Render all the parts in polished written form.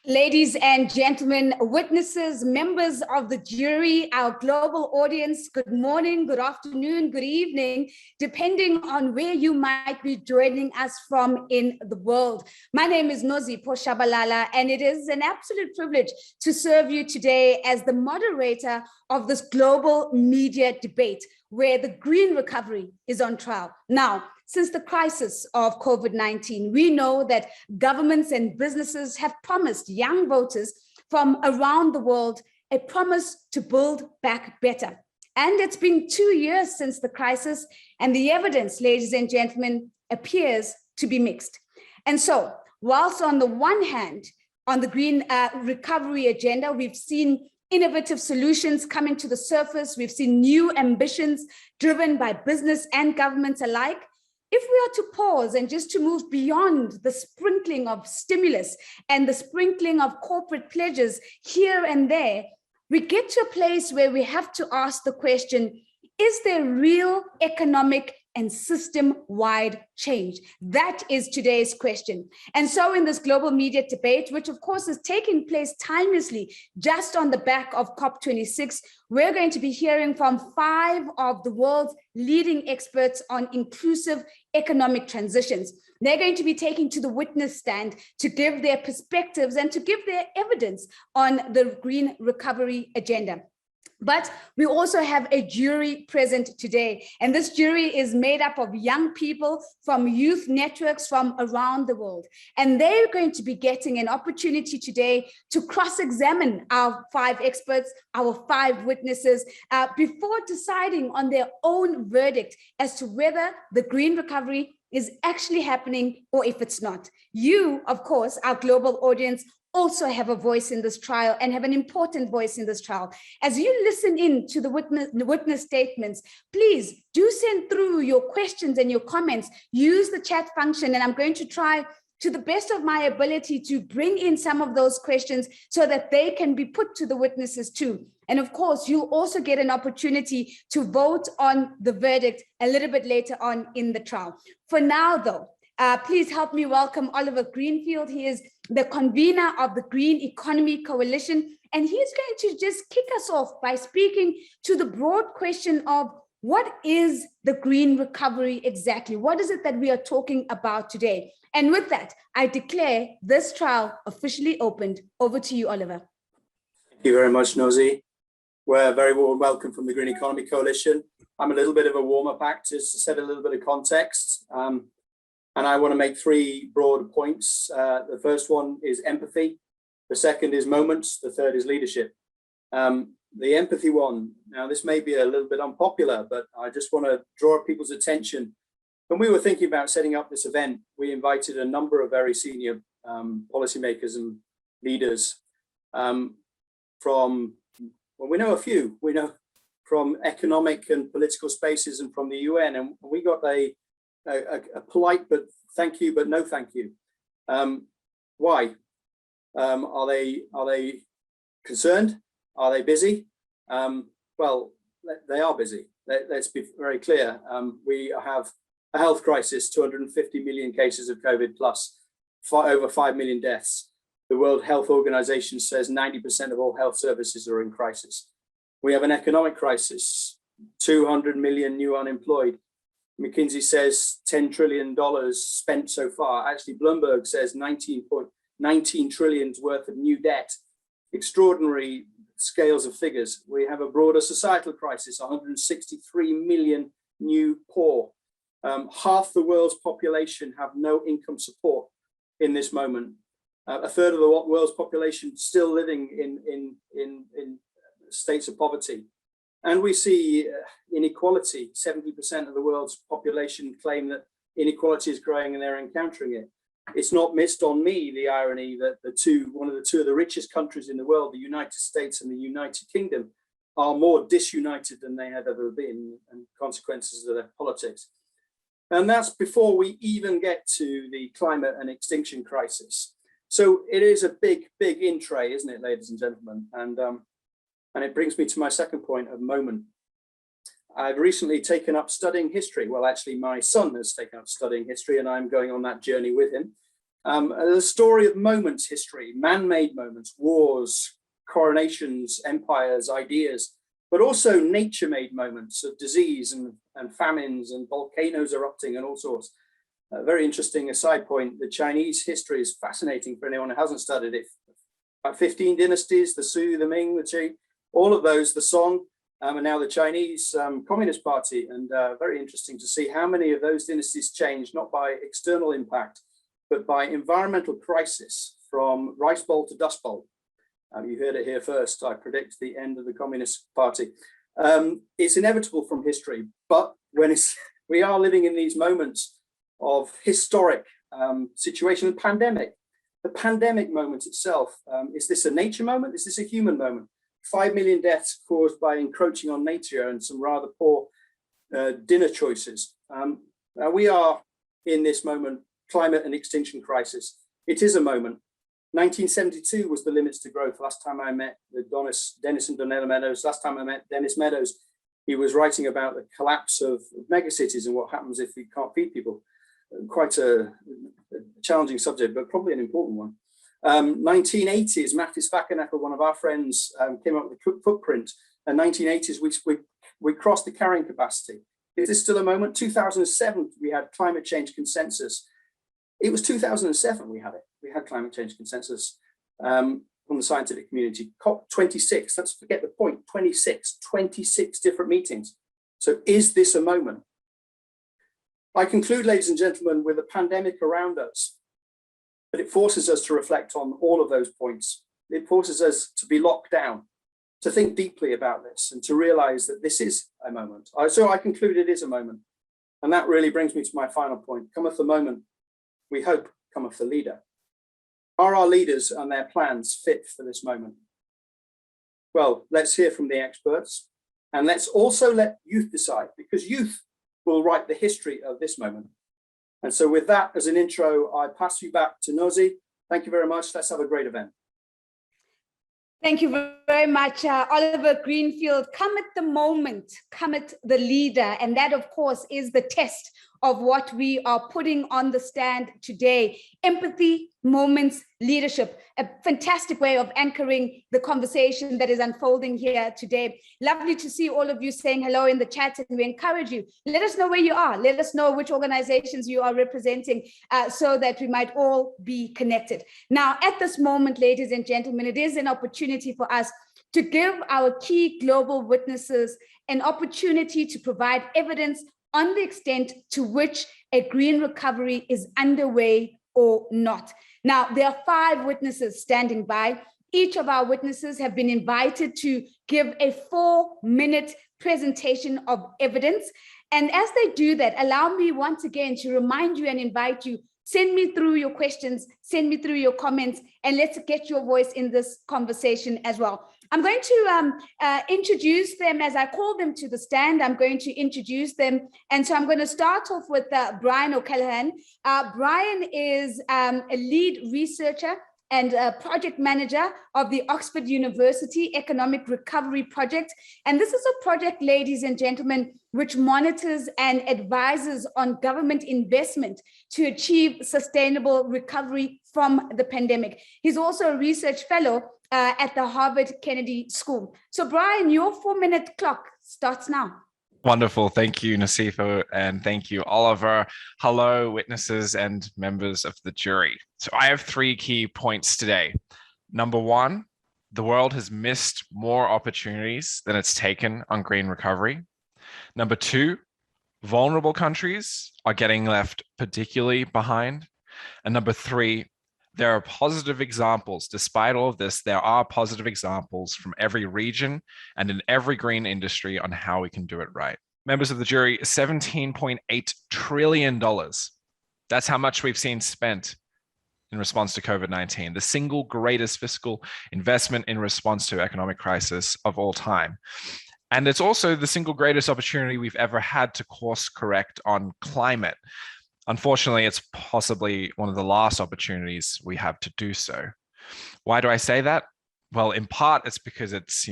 Ladies and gentlemen, witnesses, members of the jury, our global audience, good morning, good afternoon, good evening, depending on where you might be joining us from in the world. My name is Nozipho Tshabalala, and it is an absolute privilege to serve you today as the moderator of this global media debate, where the green recovery is on trial. Now, since the crisis of COVID-19, we know that governments and businesses have promised young voters from around the world a promise to build back better. And it's been 2 years since the crisis, and the evidence, ladies and gentlemen, appears to be mixed. And so, whilst on the one hand, on the green recovery agenda, we've seen innovative solutions coming to the surface, we've seen new ambitions driven by business and governments alike. If we are to pause and just to move beyond the sprinkling of stimulus and the sprinkling of corporate pledges here and there, we get to a place where we have to ask the question, is there real economic and system-wide change? That is today's question. And so in this global media debate, which of course is taking place timelessly just on the back of COP26, we're going to be hearing from 5 of the world's leading experts on inclusive economic transitions. They're going to be taking to the witness stand to give their perspectives and to give their evidence on the green recovery agenda. But we also have a jury present today, and this jury is made up of young people from youth networks from around the world. And they're going to be getting an opportunity today to cross-examine our 5 experts, our 5 witnesses, before deciding on their own verdict as to whether the green recovery is actually happening or if it's not. You, of course, our global audience, also have a voice in this trial and have an important voice in this trial. As you listen in to the witness statements, please do send through your questions and your comments. Use the chat function, and I'm going to try to the best of my ability to bring in some of those questions so that they can be put to the witnesses too. And of course, you'll also get an opportunity to vote on the verdict a little bit later on in the trial. For now, though, please help me welcome Oliver Greenfield. He is the convener of the Green Economy Coalition, and he's going to just kick us off by speaking to the broad question of what is the green recovery exactly? What is it that we are talking about today? And with that, I declare this trial officially opened. Over to you, Oliver. Thank you very much, Nozi. We're very warm welcome from the Green Economy Coalition. I'm a little bit of a warm-up act just to set a little bit of context. And I want to make 3 broad points. The first one is empathy. The second is moments. The third is leadership. The empathy one, now this may be a little bit unpopular, but I just want to draw people's attention. When we were thinking about setting up this event, we invited a number of very senior policymakers and leaders from, well, we know a few. We know from economic and political spaces and from the UN, and we got a polite but thank you but no thank you. Why? Are they concerned? Are they busy? Well, they are busy. Let's be very clear. We have a health crisis, 250 million cases of COVID plus, over 5 million deaths. The World Health Organization says 90% of all health services are in crisis. We have an economic crisis, 200 million new unemployed. McKinsey says $10 trillion spent so far. Actually, Bloomberg says 19 trillion worth of new debt. Extraordinary scales of figures. We have a broader societal crisis, 163 million new poor. Half the world's population have no income support in this moment. A third of the world's population still living in states of poverty. And we see inequality. 70% of the world's population claim that inequality is growing and they're encountering it. It's not missed on me, the irony that one of the richest countries in the world, the United States and the United Kingdom, are more disunited than they have ever been, and consequences of their politics. And that's before we even get to the climate and extinction crisis. So it is a big in tray, isn't it, ladies and gentlemen? And it brings me to my second point of moment. I've recently taken up studying history. Well, actually, my son has taken up studying history, and I'm going on that journey with him. The story of moments history, man-made moments, wars, coronations, empires, ideas, but also nature-made moments of disease and famines and volcanoes erupting and all sorts. Very interesting aside point, the Chinese history is fascinating for anyone who hasn't studied it. About 15 dynasties, the Su, the Ming, the Qi, all of those, the Song, and now the Chinese Communist Party. And very interesting to see how many of those dynasties changed, not by external impact, but by environmental crisis, from rice bowl to dust bowl. You heard it here first. I predict the end of the Communist Party. It's inevitable from history, but when we are living in these moments of historic situation, pandemic. The pandemic moment itself, is this a nature moment? Is this a human moment? 5 million deaths caused by encroaching on nature and some rather poor dinner choices. Now we are in this moment, climate and extinction crisis. It is a moment. 1972 was the limits to growth. Last time I met Dennis and Donella Meadows, last time I met Dennis Meadows, he was writing about the collapse of megacities and what happens if we can't feed people. Quite a challenging subject, but probably an important one. 1980s, Mattis Fakanacker, one of our friends, came up with a footprint. In 1980s, we crossed the carrying capacity. Is this still a moment? 2007, we had climate change consensus. It was 2007 we had it. We had climate change consensus from the scientific community. COP26, let's forget the point, 26 different meetings. So is this a moment? I conclude, ladies and gentlemen, with a pandemic around us, but it forces us to reflect on all of those points. It forces us to be locked down, to think deeply about this and to realize that this is a moment. So I conclude it is a moment. And that really brings me to my final point. Cometh the moment, we hope cometh the leader. Are our leaders and their plans fit for this moment? Well, let's hear from the experts, and let's also let youth decide, because youth will write the history of this moment. And so with that as an intro, I pass you back to Nozi. Thank you very much. Let's have a great event. Thank you very much, Oliver Greenfield. Cometh the moment, cometh the leader. And that, of course, is the test of what we are putting on the stand today. Empathy, moments, leadership. A fantastic way of anchoring the conversation that is unfolding here today. Lovely to see all of you saying hello in the chat, and we encourage you. Let us know where you are. Let us know which organizations you are representing so that we might all be connected. Now, at this moment, ladies and gentlemen, it is an opportunity for us to give our key global witnesses an opportunity to provide evidence on the extent to which a green recovery is underway or not. Now, there are 5 witnesses standing by. Each of our witnesses have been invited to give a 4-minute presentation of evidence. And as they do that, allow me once again to remind you and invite you, send me through your questions, send me through your comments, and let's get your voice in this conversation as well. I'm going to introduce them as I call them to the stand. I'm going to introduce them. And so I'm going to start off with Brian OCallaghan. Brian is a lead researcher and project manager of the Oxford University Economic Recovery Project. And this is a project, ladies and gentlemen, which monitors and advises on government investment to achieve sustainable recovery from the pandemic. He's also a research fellow at the Harvard Kennedy School. So Brian, your 4-minute clock starts now. Wonderful. Thank you, Nozipho, and thank you, Oliver. Hello, witnesses and members of the jury. So I have 3 key points today. Number 1, the world has missed more opportunities than it's taken on green recovery. Number 2, vulnerable countries are getting left particularly behind. And number 3, there are positive examples. Despite all of this, there are positive examples from every region and in every green industry on how we can do it right. Members of the jury, $17.8 trillion. That's how much we've seen spent in response to COVID-19, the single greatest fiscal investment in response to economic crisis of all time. And it's also the single greatest opportunity we've ever had to course correct on climate. Unfortunately, it's possibly one of the last opportunities we have to do so. Why do I say that? Well, in part, it's because it's,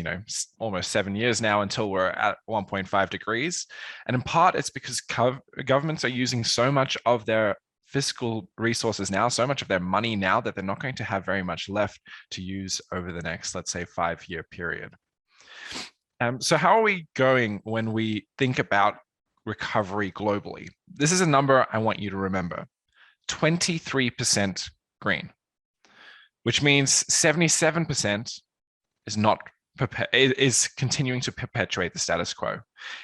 almost 7 years now until we're at 1.5 degrees. And in part, it's because governments are using so much of their fiscal resources now, so much of their money now, that they're not going to have very much left to use over the next, let's say, 5-year period. So how are we going when we think about recovery globally? This is a number I want you to remember: 23% green, which means 77% is continuing to perpetuate the status quo.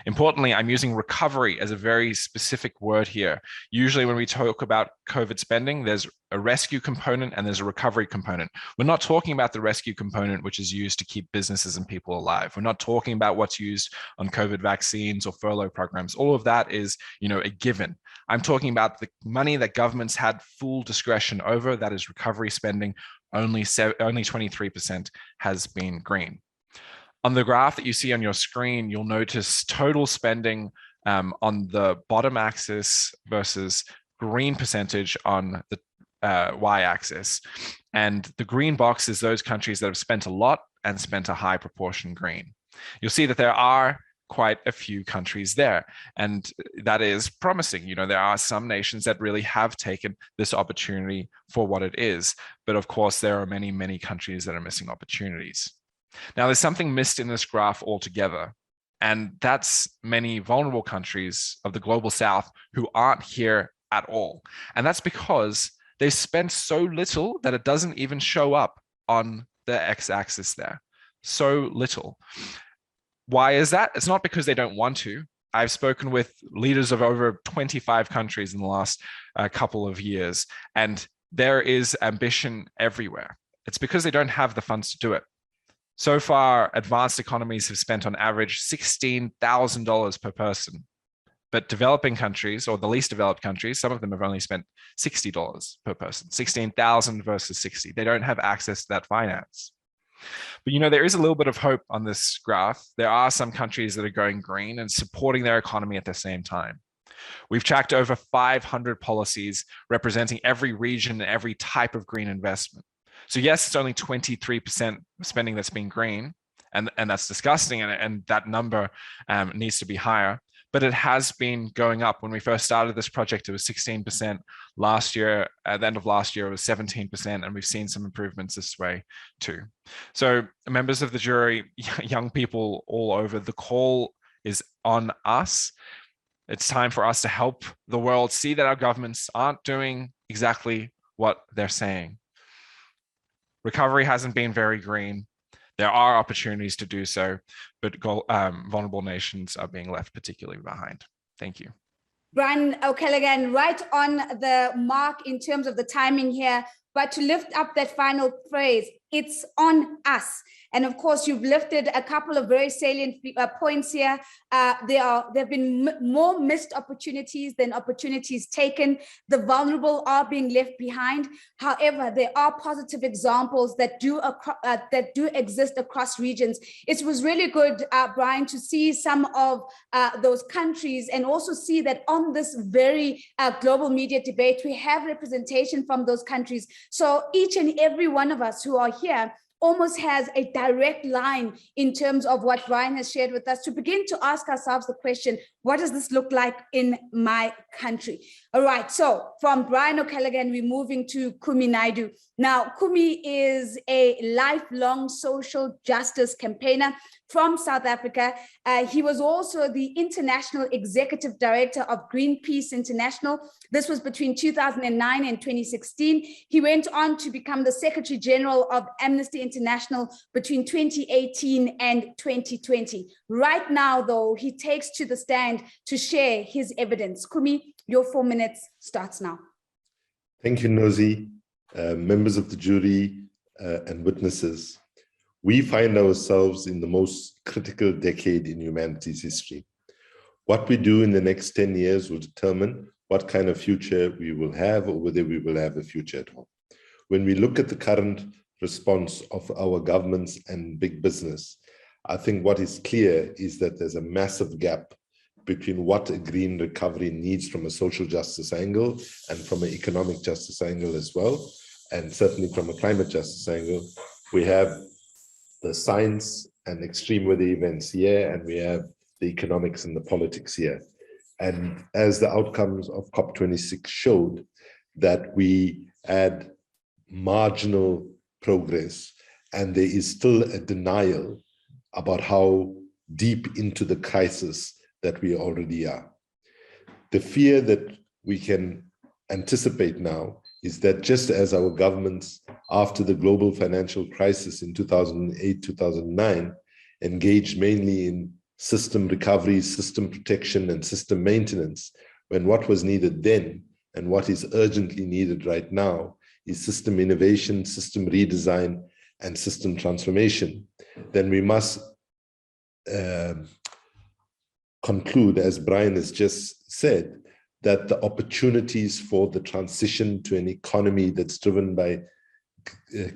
Importantly, I'm using recovery as a very specific word here. Usually when we talk about COVID spending, there's a rescue component and there's a recovery component. We're not talking about the rescue component, which is used to keep businesses and people alive. We're not talking about what's used on COVID vaccines or furlough programs. All of that is, a given. I'm talking about the money that governments had full discretion over. That is recovery spending. Only 23% has been green. On the graph that you see on your screen, you'll notice total spending on the bottom axis versus green percentage on the y-axis. And the green box is those countries that have spent a lot and spent a high proportion green. You'll see that there are quite a few countries there, and that is promising. There are some nations that really have taken this opportunity for what it is, but of course there are many, many countries that are missing opportunities. Now, there's something missed in this graph altogether, and that's many vulnerable countries of the global south who aren't here at all. And that's because they've spent so little that it doesn't even show up on the x-axis there. So little. Why is that? It's not because they don't want to. I've spoken with leaders of over 25 countries in the last couple of years, and there is ambition everywhere. It's because they don't have the funds to do it. So far, advanced economies have spent on average $16,000 per person. But developing countries, or the least developed countries, some of them have only spent $60 per person, 16,000 versus 60. They don't have access to that finance. But there is a little bit of hope on this graph. There are some countries that are going green and supporting their economy at the same time. We've tracked over 500 policies representing every region and every type of green investment. So yes, it's only 23% spending that's been green, and that's disgusting, and that number needs to be higher. But it has been going up. When we first started this project, it was 16%. Last year, at the end of last year, it was 17%, and we've seen some improvements this way too. So members of the jury, young people all over, the call is on us. It's time for us to help the world see that our governments aren't doing exactly what they're saying. Recovery hasn't been very green. There are opportunities to do so, but vulnerable nations are being left particularly behind. Thank you. Brian OCallaghan, right on the mark in terms of the timing here, but to lift up that final phrase, it's on us. And of course, you've lifted a couple of very salient points here. There have been more missed opportunities than opportunities taken. The vulnerable are being left behind. However, there are positive examples that do exist across regions. It was really good, Brian, to see some of those countries and also see that on this very global media debate, we have representation from those countries. So each and every one of us who are here almost has a direct line in terms of what Brian has shared with us to begin to ask ourselves the question, what does this look like in my country? All right, so from Brian OCallaghan, we're moving to Kumi Naidoo. Now, Kumi is a lifelong social justice campaigner from South Africa. He was also the International Executive Director of Greenpeace International. This was between 2009 and 2016. He went on to become the Secretary General of Amnesty International between 2018 and 2020. Right now, though, he takes to the stand to share his evidence. Kumi, your 4 minutes starts now. Thank you, Nozi, members of the jury and witnesses. We find ourselves in the most critical decade in humanity's history. What we do in the next 10 years will determine what kind of future we will have or whether we will have a future at all. When we look at the current response of our governments and big business, I think what is clear is that there's a massive gap between what a green recovery needs from a social justice angle and from an economic justice angle as well, and certainly from a climate justice angle. We have the science and extreme weather events here, and we have the economics and the politics here. And as the outcomes of COP26 showed, that we had marginal progress, and there is still a denial about how deep into the crisis that we already are. The fear that we can anticipate now is that just as our governments, after the global financial crisis in 2008, 2009, engaged mainly in system recovery, system protection, and system maintenance, when what was needed then and what is urgently needed right now is system innovation, system redesign, and system transformation, then we must conclude, as Brian has just said, that the opportunities for the transition to an economy that's driven by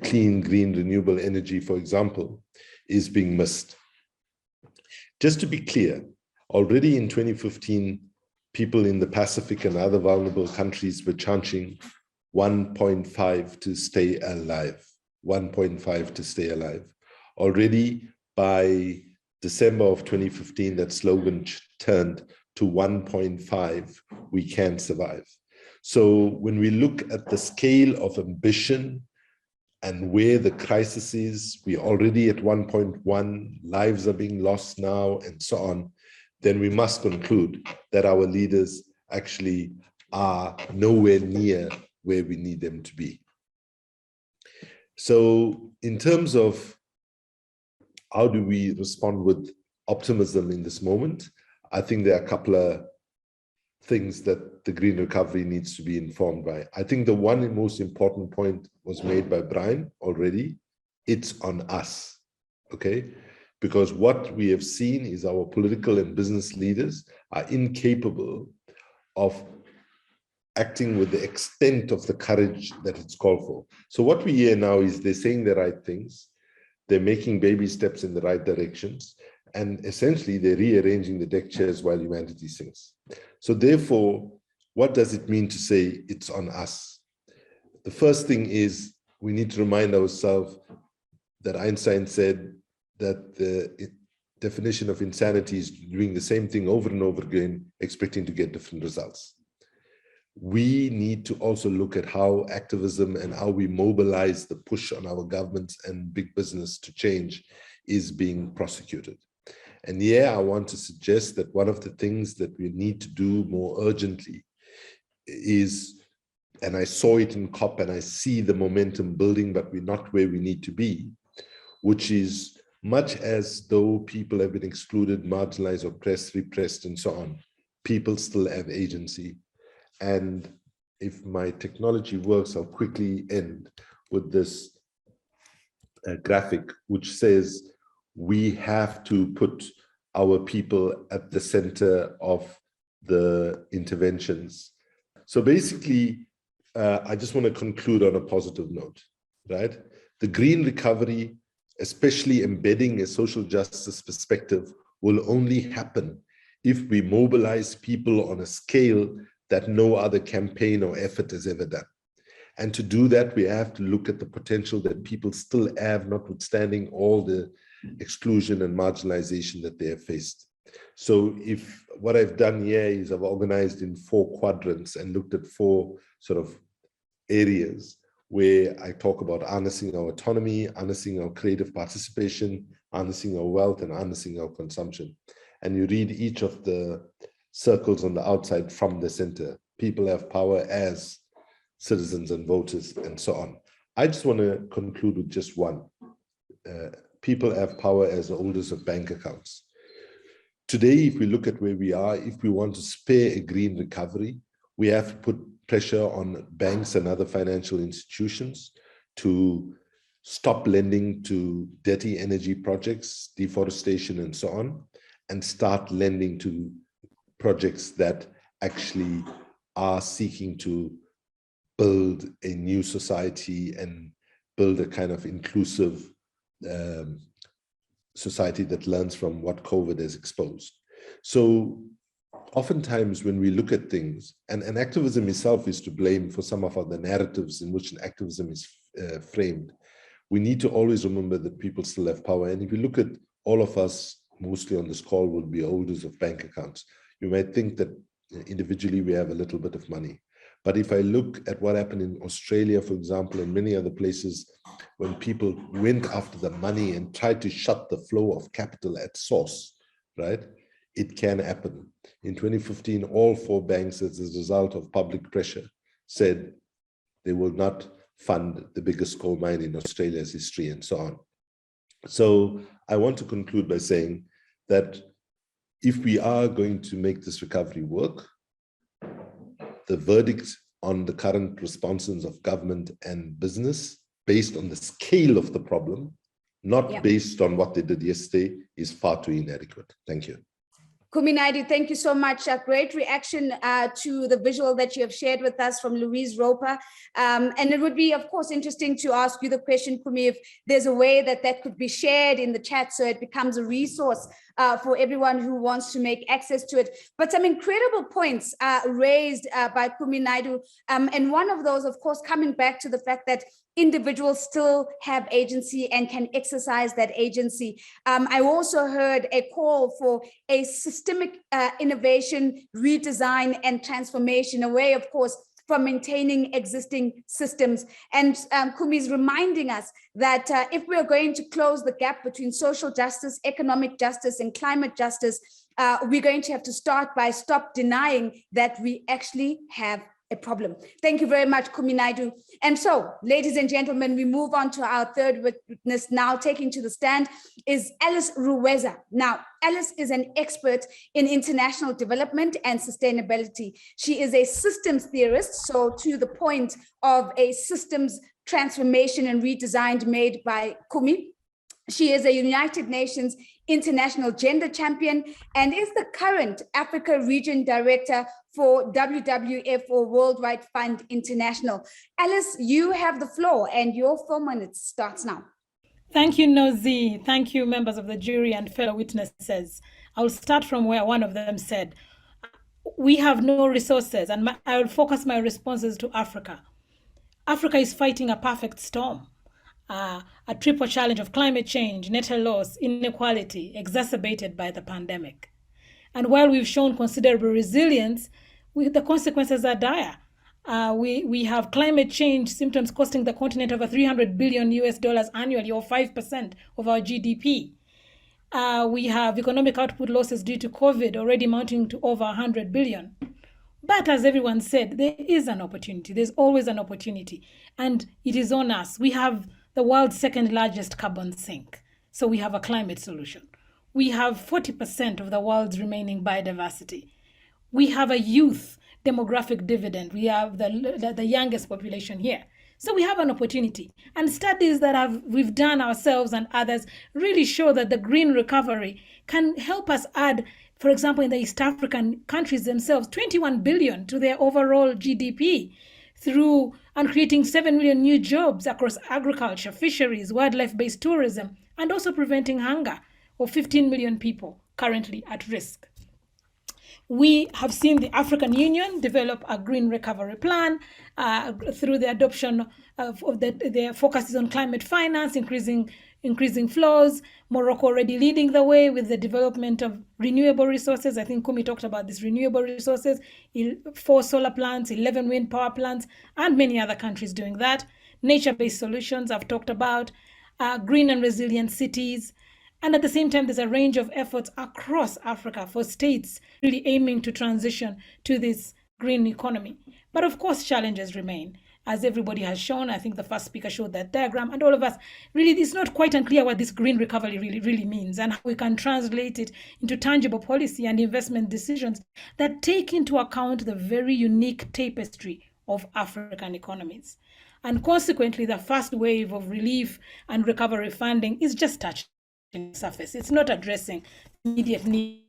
clean, green, renewable energy, for example, is being missed. Just to be clear, already in 2015, people in the Pacific and other vulnerable countries were chanting 1.5 to stay alive, 1.5 to stay alive. Already by December of 2015, that slogan turned to 1.5, we can survive. So when we look at the scale of ambition and where the crisis is, we're already at 1.1, lives are being lost now, and so on, then we must conclude that our leaders actually are nowhere near where we need them to be. So in terms of how do we respond with optimism in this moment, I think there are a couple of things that the green recovery needs to be informed by. I think the one most important point was made by Brian already. It's on us, okay? Because what we have seen is our political and business leaders are incapable of acting with the extent of the courage that it's called for. So what we hear now is they're saying the right things, they're making baby steps in the right directions, and essentially they're rearranging the deck chairs while humanity sings. So therefore, what does it mean to say it's on us? The first thing is we need to remind ourselves that Einstein said that the definition of insanity is doing the same thing over and over again, expecting to get different results. We need to also look at how activism and how we mobilize the push on our governments and big business to change is being prosecuted. And yeah, I want to suggest that one of the things that we need to do more urgently is, and I saw it in COP and I see the momentum building, but we're not where we need to be, which is much as though people have been excluded, marginalized, oppressed, repressed, and so on, people still have agency. And if my technology works, I'll quickly end with this graphic, which says we have to put our people at the center of the interventions. So basically, I just want to conclude on a positive note, right? The green recovery, especially embedding a social justice perspective, will only happen if we mobilize people on a scale that no other campaign or effort has ever done. And to do that, we have to look at the potential that people still have, notwithstanding all the exclusion and marginalization that they have faced. So if what I've done here is I've organized in 4 quadrants and looked at 4 sort of areas where I talk about harnessing our autonomy, harnessing our creative participation, harnessing our wealth, and harnessing our consumption. And you read each of the circles on the outside from the center. People have power as citizens and voters, and so on. I just want to conclude with just one. People have power as the holders of bank accounts. Today, if we look at where we are, if we want to spare a green recovery, we have to put pressure on banks and other financial institutions to stop lending to dirty energy projects, deforestation, and so on, and start lending to projects that actually are seeking to build a new society and build a kind of inclusive society that learns from what COVID has exposed. So oftentimes when we look at things, and activism itself is to blame for some of the narratives in which activism is framed, we need to always remember that people still have power. And if you look at all of us, mostly on this call, will be holders of bank accounts. You might think that individually we have a little bit of money, But if I look at what happened in Australia, for example, and many other places, when people went after the money and tried to shut the flow of capital at source, right? It can happen. In 2015, all 4 banks, as a result of public pressure, said they will not fund the biggest coal mine in Australia's history and so on. So I want to conclude by saying that if we are going to make this recovery work, the verdict on the current responses of government and business, based on the scale of the problem, not based on what they did yesterday, is far too inadequate. Thank you. Kumi Naidoo, thank you so much. A great reaction to the visual that you have shared with us from Louise Roper. And it would be, of course, interesting to ask you the question, Kumi, if there's a way that that could be shared in the chat so it becomes a resource for everyone who wants to make access to it. But some incredible points raised by Kumi Naidoo. And one of those, of course, coming back to the fact that individuals still have agency and can exercise that agency. I also heard a call for a systemic innovation, redesign, and transformation away, of course, from maintaining existing systems. And Kumi is reminding us that if we're going to close the gap between social justice, economic justice, and climate justice, we're going to have to start by stop denying that we actually have a problem. Thank you very much, Kumi Naidoo. And so, ladies and gentlemen, we move on to our third witness now. Taking to the stand is Alice Ruweza. Now, Alice is an expert in international development and sustainability. She is a systems theorist, so to the point of a systems transformation and redesign made by Kumi. She is a United Nations International Gender Champion and is the current Africa Region Director for WWF, or Worldwide Fund International. Alice, you have the floor and your 4 minutes starts now. Thank you, Nozi. Thank you, members of the jury and fellow witnesses. I'll start from where one of them said, we have no resources, and I will focus my responses to Africa. Africa is fighting a perfect storm. A triple challenge of climate change, net loss, inequality, exacerbated by the pandemic. And while we've shown considerable resilience, the consequences are dire. We have climate change symptoms costing the continent over $300 billion annually, or 5% of our GDP. We have economic output losses due to COVID already amounting to over 100 billion. But as everyone said, there is an opportunity. There's always an opportunity. And it is on us. We have the world's second largest carbon sink. So we have a climate solution. We have 40% of the world's remaining biodiversity. We have a youth demographic dividend. We have the youngest population here. So we have an opportunity. And studies that we've done ourselves and others really show that the green recovery can help us add, for example, in the East African countries themselves, 21 billion to their overall GDP through and creating 7 million new jobs across agriculture, fisheries, wildlife-based tourism, and also preventing hunger of 15 million people currently at risk. We have seen the African Union develop a green recovery plan through the adoption of their focuses on climate finance, increasing flows. Morocco already leading the way with the development of renewable resources. I think Kumi talked about these renewable resources, 4 solar plants, 11 wind power plants, and many other countries doing that. Nature-based solutions I've talked about, green and resilient cities. And at the same time, there's a range of efforts across Africa for states really aiming to transition to this green economy. But of course, challenges remain. As everybody has shown, I think the first speaker showed that diagram, and all of us, really, it's not quite unclear what this green recovery really means and how we can translate it into tangible policy and investment decisions that take into account the very unique tapestry of African economies. And consequently, the first wave of relief and recovery funding is just touching the surface. It's not addressing immediate needs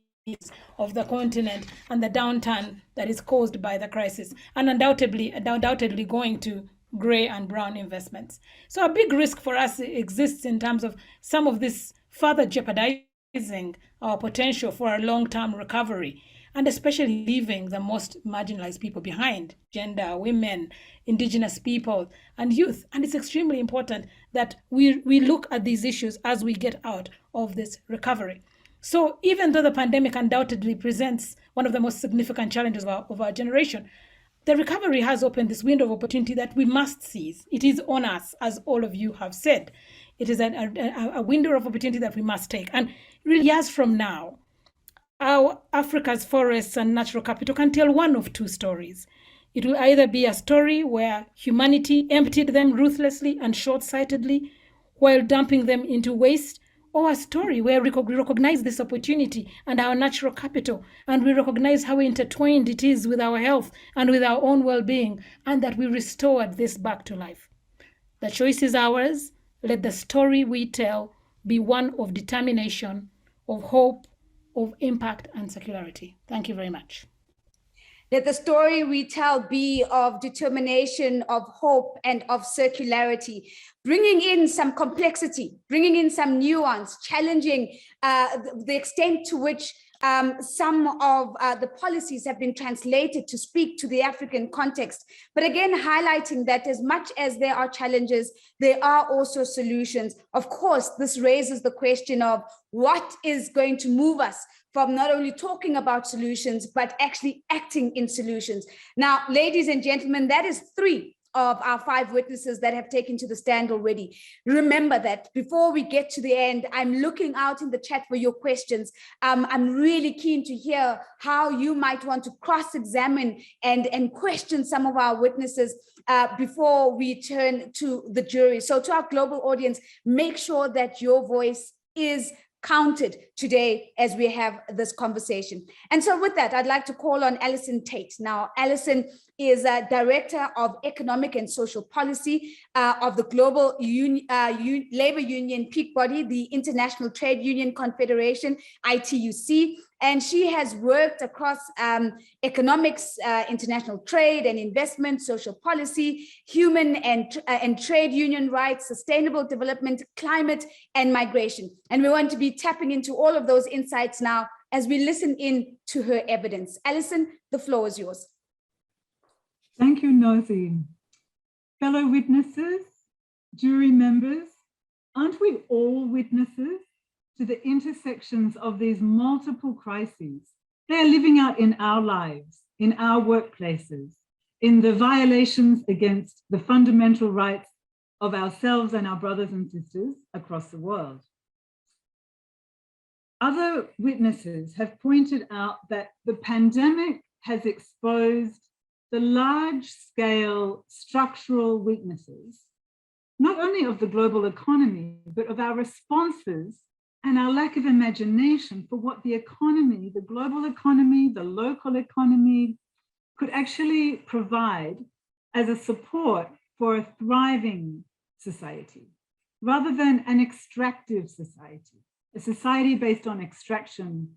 of the continent and the downturn that is caused by the crisis, and undoubtedly going to grey and brown investments. So a big risk for us exists in terms of some of this further jeopardizing our potential for a long-term recovery, and especially leaving the most marginalized people behind: gender, women, indigenous people, and youth. And it's extremely important that we look at these issues as we get out of this recovery. So even though the pandemic undoubtedly presents one of the most significant challenges of our generation, the recovery has opened this window of opportunity that we must seize. It is on us, as all of you have said. It is a window of opportunity that we must take. And really, years from now, our Africa's forests and natural capital can tell one of two stories. It will either be a story where humanity emptied them ruthlessly and short-sightedly while dumping them into waste, or a story where we recognize this opportunity and our natural capital, and we recognize how intertwined it is with our health and with our own well-being, and that we restored this back to life. The choice is ours. Let the story we tell be one of determination, of hope, of impact and circularity. Thank you very much. Let the story we tell be of determination, of hope, and of circularity, bringing in some complexity, bringing in some nuance, challenging the extent to which some of the policies have been translated to speak to the African context. But again, highlighting that as much as there are challenges, there are also solutions. Of course, this raises the question of what is going to move us from not only talking about solutions, but actually acting in solutions. Now, ladies and gentlemen, that is 3 of our 5 witnesses that have taken to the stand already. Remember that before we get to the end, I'm looking out in the chat for your questions. I'm really keen to hear how you might want to cross-examine and question some of our witnesses before we turn to the jury. So to our global audience, make sure that your voice is counted today as we have this conversation. And so with that, I'd like to call on Alison Tate. Now, Alison is a Director of Economic and Social Policy of the Global Labor Union peak body, the International Trade Union Confederation, ITUC, and she has worked across economics, international trade and investment, social policy, human and trade union rights, sustainable development, climate, and migration. And we want to be tapping into all of those insights now as we listen in to her evidence. Alison, the floor is yours. Thank you, Nozi. Fellow witnesses, jury members, aren't we all witnesses to the intersections of these multiple crises? They are living out in our lives, in our workplaces, in the violations against the fundamental rights of ourselves and our brothers and sisters across the world. Other witnesses have pointed out that the pandemic has exposed the large-scale structural weaknesses, not only of the global economy, but of our responses and our lack of imagination for what the economy, the global economy, the local economy could actually provide as a support for a thriving society, rather than an extractive society, a society based on extraction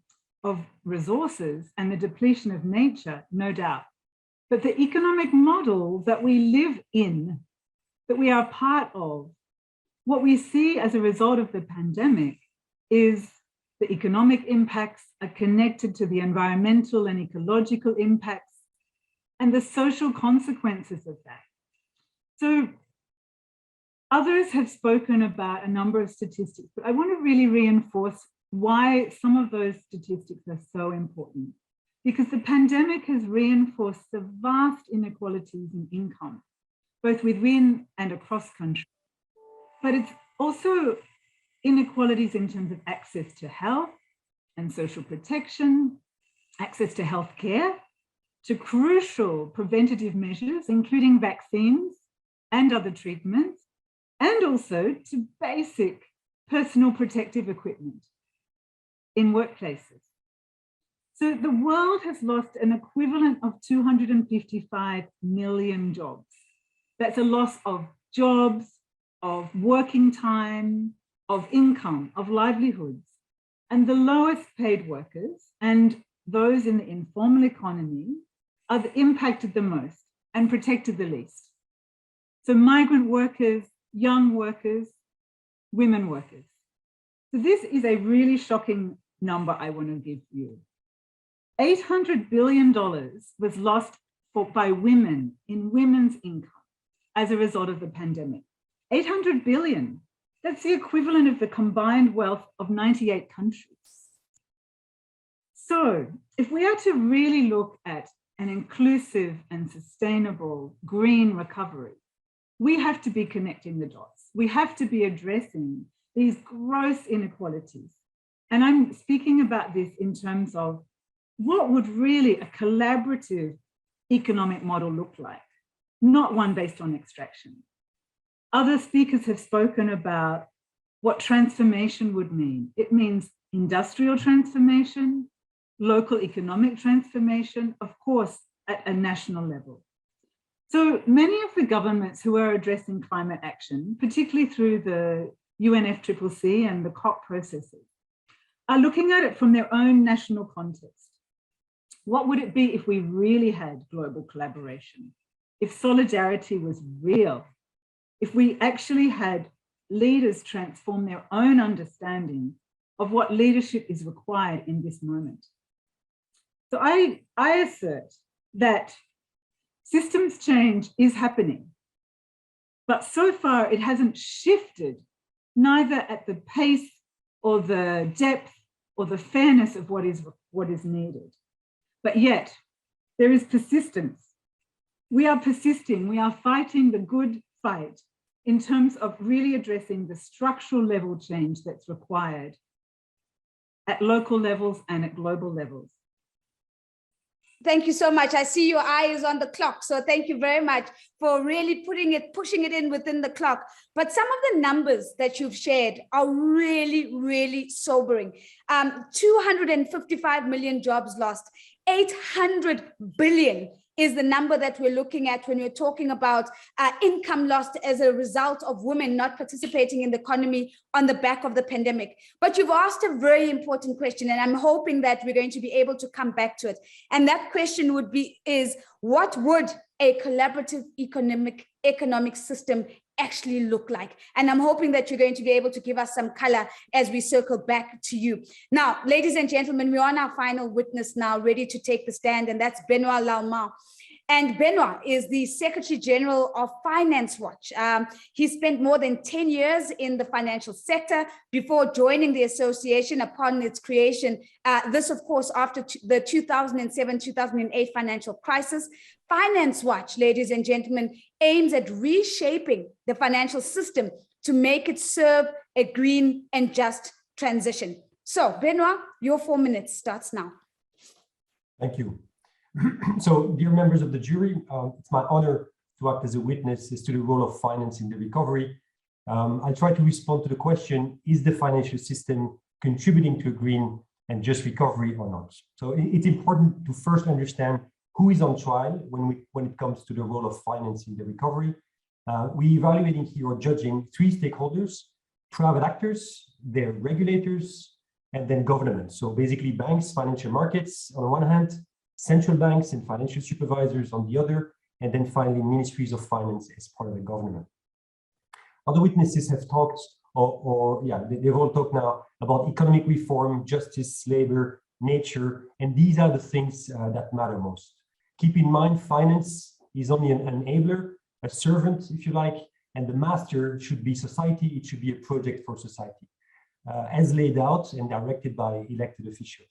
of resources and the depletion of nature, no doubt. But the economic model that we live in, that we are part of, what we see as a result of the pandemic is the economic impacts are connected to the environmental and ecological impacts and the social consequences of that. So others have spoken about a number of statistics, but I want to really reinforce why some of those statistics are so important. Because the pandemic has reinforced the vast inequalities in income, both within and across countries. But it's also inequalities in terms of access to health and social protection, access to healthcare, to crucial preventative measures, including vaccines and other treatments, and also to basic personal protective equipment in workplaces. So the world has lost an equivalent of 255 million jobs. That's a loss of jobs, of working time, of income, of livelihoods. And the lowest paid workers and those in the informal economy are impacted the most and protected the least. So migrant workers, young workers, women workers. So this is a really shocking number I want to give you. $800 billion was lost by women in women's income as a result of the pandemic. 800 billion, that's the equivalent of the combined wealth of 98 countries. So if we are to really look at an inclusive and sustainable green recovery, we have to be connecting the dots. We have to be addressing these gross inequalities. And I'm speaking about this in terms of what would really a collaborative economic model look like, not one based on extraction. Other speakers have spoken about what transformation would mean. It means industrial transformation, local economic transformation, of course, at a national level. So many of the governments who are addressing climate action, particularly through the UNFCCC and the COP processes, are looking at it from their own national context. What would it be if we really had global collaboration? If solidarity was real? If we actually had leaders transform their own understanding of what leadership is required in this moment? So I assert that systems change is happening, but so far it hasn't shifted, neither at the pace or the depth or the fairness of what is needed. But yet there is persistence. We are persisting, we are fighting the good fight in terms of really addressing the structural level change that's required at local levels and at global levels. Thank you so much. I see your eye is on the clock. So thank you very much for really pushing it in within the clock. But some of the numbers that you've shared are really, really sobering. 255 million jobs lost, 800 billion is the number that we're looking at when you're talking about income lost as a result of women not participating in the economy on the back of the pandemic. But you've asked a very important question, and I'm hoping that we're going to be able to come back to it. And that question is what would a collaborative economic system actually look like? And I'm hoping that you're going to be able to give us some color as we circle back to you. Now, ladies and gentlemen, we're on our final witness now, ready to take the stand, and that's Benoit Lauma. And Benoit is the Secretary General of Finance Watch. He spent more than 10 years in the financial sector before joining the association upon its creation. This, of course, after the 2007-2008 financial crisis. Finance Watch, ladies and gentlemen, aims at reshaping the financial system to make it serve a green and just transition. So, Benoit, your 4 minutes starts now. Thank you. So, dear members of the jury, it's my honor to act as a witness as to the role of finance in the recovery. I'll try to respond to the question, is the financial system contributing to a green and just recovery or not? So it's important to first understand who is on trial when it comes to the role of finance in the recovery. We're evaluating here or judging 3 stakeholders: private actors, their regulators, and then government. So basically banks, financial markets on the one hand, central banks and financial supervisors on the other, and then finally ministries of finance as part of the government. Other witnesses have talked, they've all talked now about economic reform, justice, labor, nature, and these are the things that matter most. Keep in mind, finance is only an enabler, a servant, if you like, and the master should be society. It should be a project for society, as laid out and directed by elected officials.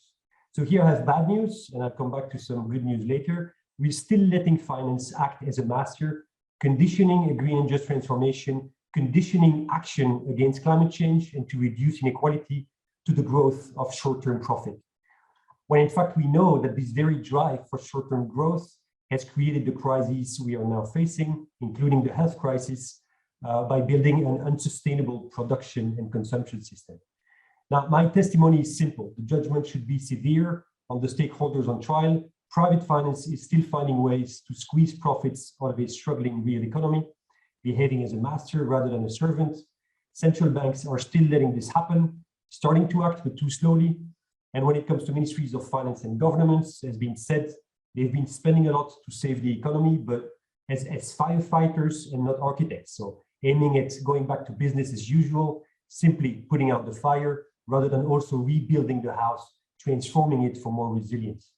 So here I have bad news, and I'll come back to some good news later. We're still letting finance act as a master, conditioning a green and just transformation, conditioning action against climate change and to reduce inequality to the growth of short-term profit. When in fact we know that this very drive for short-term growth has created the crises we are now facing, including the health crisis, by building an unsustainable production and consumption system. Now, my testimony is simple. The judgment should be severe on the stakeholders on trial. Private finance is still finding ways to squeeze profits out of a struggling real economy, behaving as a master rather than a servant. Central banks are still letting this happen, starting to act, but too slowly. And when it comes to ministries of finance and governments, as been said, they've been spending a lot to save the economy, but as firefighters and not architects. So aiming at going back to business as usual, simply putting out the fire, rather than also rebuilding the house, transforming it for more resilience.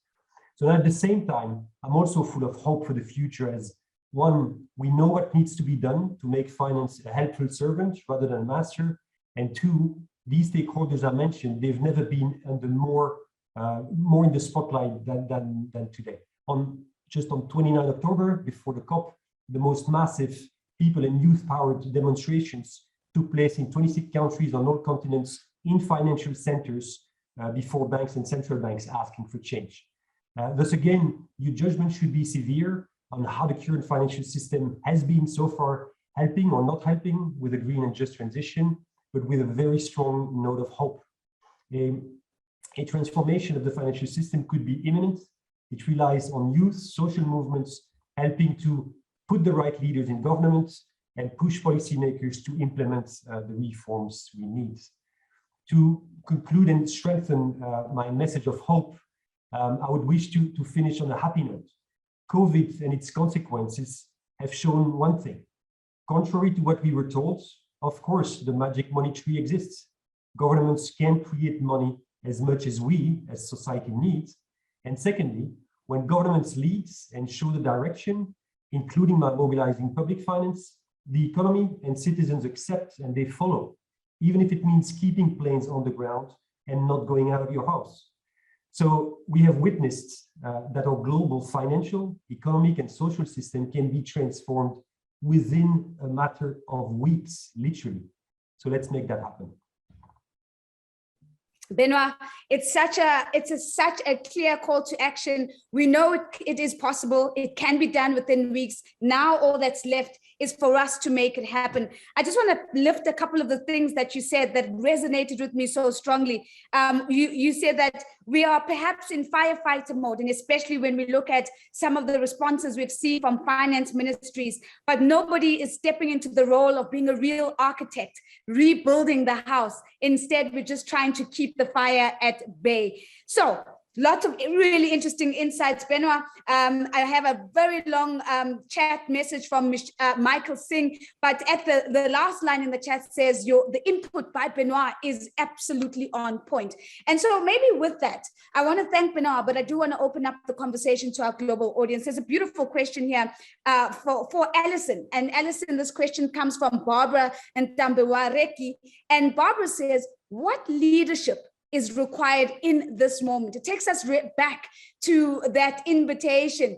So at the same time, I'm also full of hope for the future as, one, we know what needs to be done to make finance a helpful servant rather than a master. And two, these stakeholders I mentioned, they've never been under more in the spotlight than today. On just on 29 October, before the COP, the most massive people and youth-powered demonstrations took place in 26 countries on all continents in financial centers before banks and central banks asking for change. Thus again, your judgment should be severe on how the current financial system has been so far helping or not helping with a green and just transition, but with a very strong note of hope. A transformation of the financial system could be imminent. It relies on youth, social movements, helping to put the right leaders in government and push policymakers to implement the reforms we need. To conclude and strengthen my message of hope, I would wish to finish on a happy note. COVID and its consequences have shown one thing. Contrary to what we were told, of course, the magic money tree exists. Governments can create money as much as we, as society, needs. And secondly, when governments lead and show the direction, including by mobilizing public finance, the economy and citizens accept and they follow, even if it means keeping planes on the ground and not going out of your house. So we have witnessed that our global financial, economic, and social system can be transformed within a matter of weeks, literally. So let's make that happen. Benoit, it's such a clear call to action. We know it is possible. It can be done within weeks. Now all that's left is for us to make it happen. I just want to lift a couple of the things that you said that resonated with me so strongly. You said that we are perhaps in firefighter mode, and especially when we look at some of the responses we've seen from finance ministries, but nobody is stepping into the role of being a real architect, rebuilding the house. Instead, we're just trying to keep the fire at bay. So lots of really interesting insights, Benoit. I have a very long chat message from Michael Singh, but at the last line in the chat says the input by Benoit is absolutely on point. And so maybe with that, I want to thank Benoit, but I do want to open up the conversation to our global audience. There's a beautiful question here for Alison. And Alison, this question comes from Barbara and Tambewareki. And Barbara says, what leadership is required in this moment? It takes us back to that invitation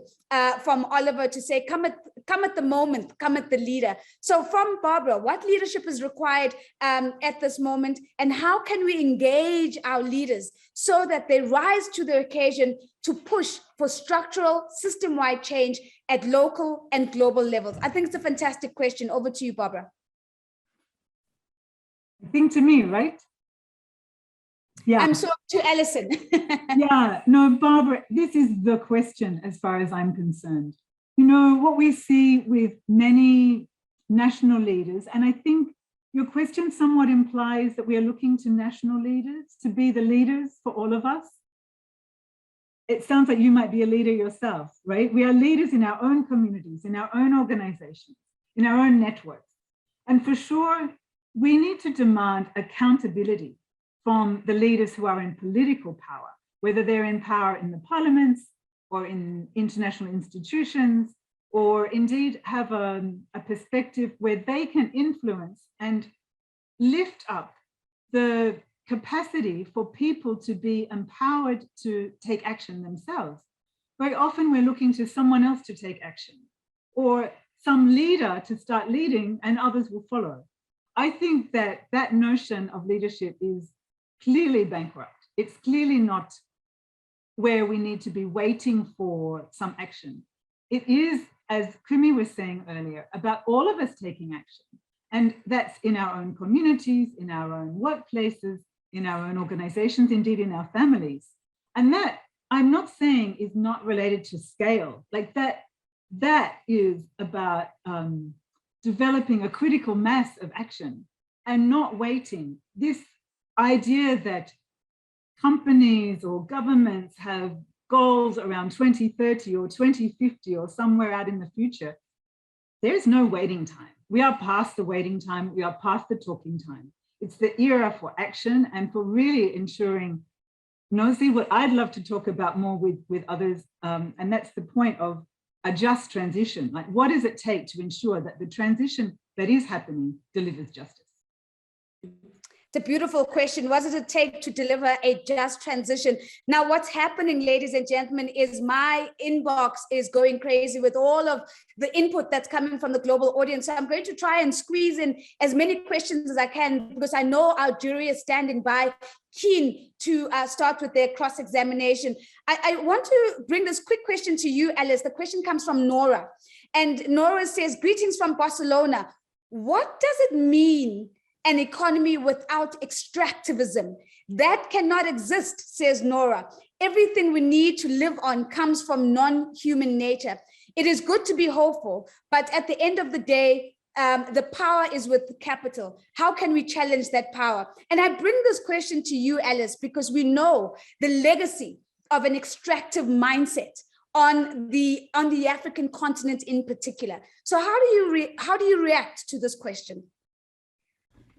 from Oliver to say, come at the moment, come at the leader. So from Barbara, what leadership is required at this moment, and how can we engage our leaders so that they rise to the occasion to push for structural system-wide change at local and global levels? I think it's a fantastic question. Over to you, Barbara. I think to me, right? Yeah. I'm sorry, to Alison. Yeah, no, Barbara, this is the question as far as I'm concerned. You know, what we see with many national leaders, and I think your question somewhat implies that we are looking to national leaders to be the leaders for all of us. It sounds like you might be a leader yourself, right? We are leaders in our own communities, in our own organizations, in our own networks. And for sure, we need to demand accountability from the leaders who are in political power, whether they're in power in the parliaments or in international institutions, or indeed have a perspective where they can influence and lift up the capacity for people to be empowered to take action themselves. Very often we're looking to someone else to take action, or some leader to start leading and others will follow. I think that that notion of leadership is clearly bankrupt. It's clearly not where we need to be waiting for some action. It is, as Krimi was saying earlier, about all of us taking action. And that's in our own communities, in our own workplaces, in our own organizations, indeed in our families. And that, I'm not saying, is not related to scale. Like that is about developing a critical mass of action and not waiting. This idea that companies or governments have goals around 2030 or 2050 or somewhere out in the future, there's no waiting time. We are past the waiting time. We are past the talking time. It's the era for action and for really ensuring, Nozi, what I'd love to talk about more with others, and that's the point of a just transition. Like, what does it take to ensure that the transition that is happening delivers justice? It's a beautiful question. What does it take to deliver a just transition? Now, what's happening, ladies and gentlemen, is my inbox is going crazy with all of the input that's coming from the global audience. So I'm going to try and squeeze in as many questions as I can, because I know our jury is standing by, keen to start with their cross-examination. I want to bring this quick question to you, Alice. The question comes from Nora. And Nora says, greetings from Barcelona. What does it mean, an economy without extractivism? That cannot exist, says Nora. Everything we need to live on comes from non-human nature. It is good to be hopeful, but at the end of the day, the power is with capital. How can we challenge that power? And I bring this question to you, Alice, because we know the legacy of an extractive mindset on the African continent in particular. So how do you react to this question?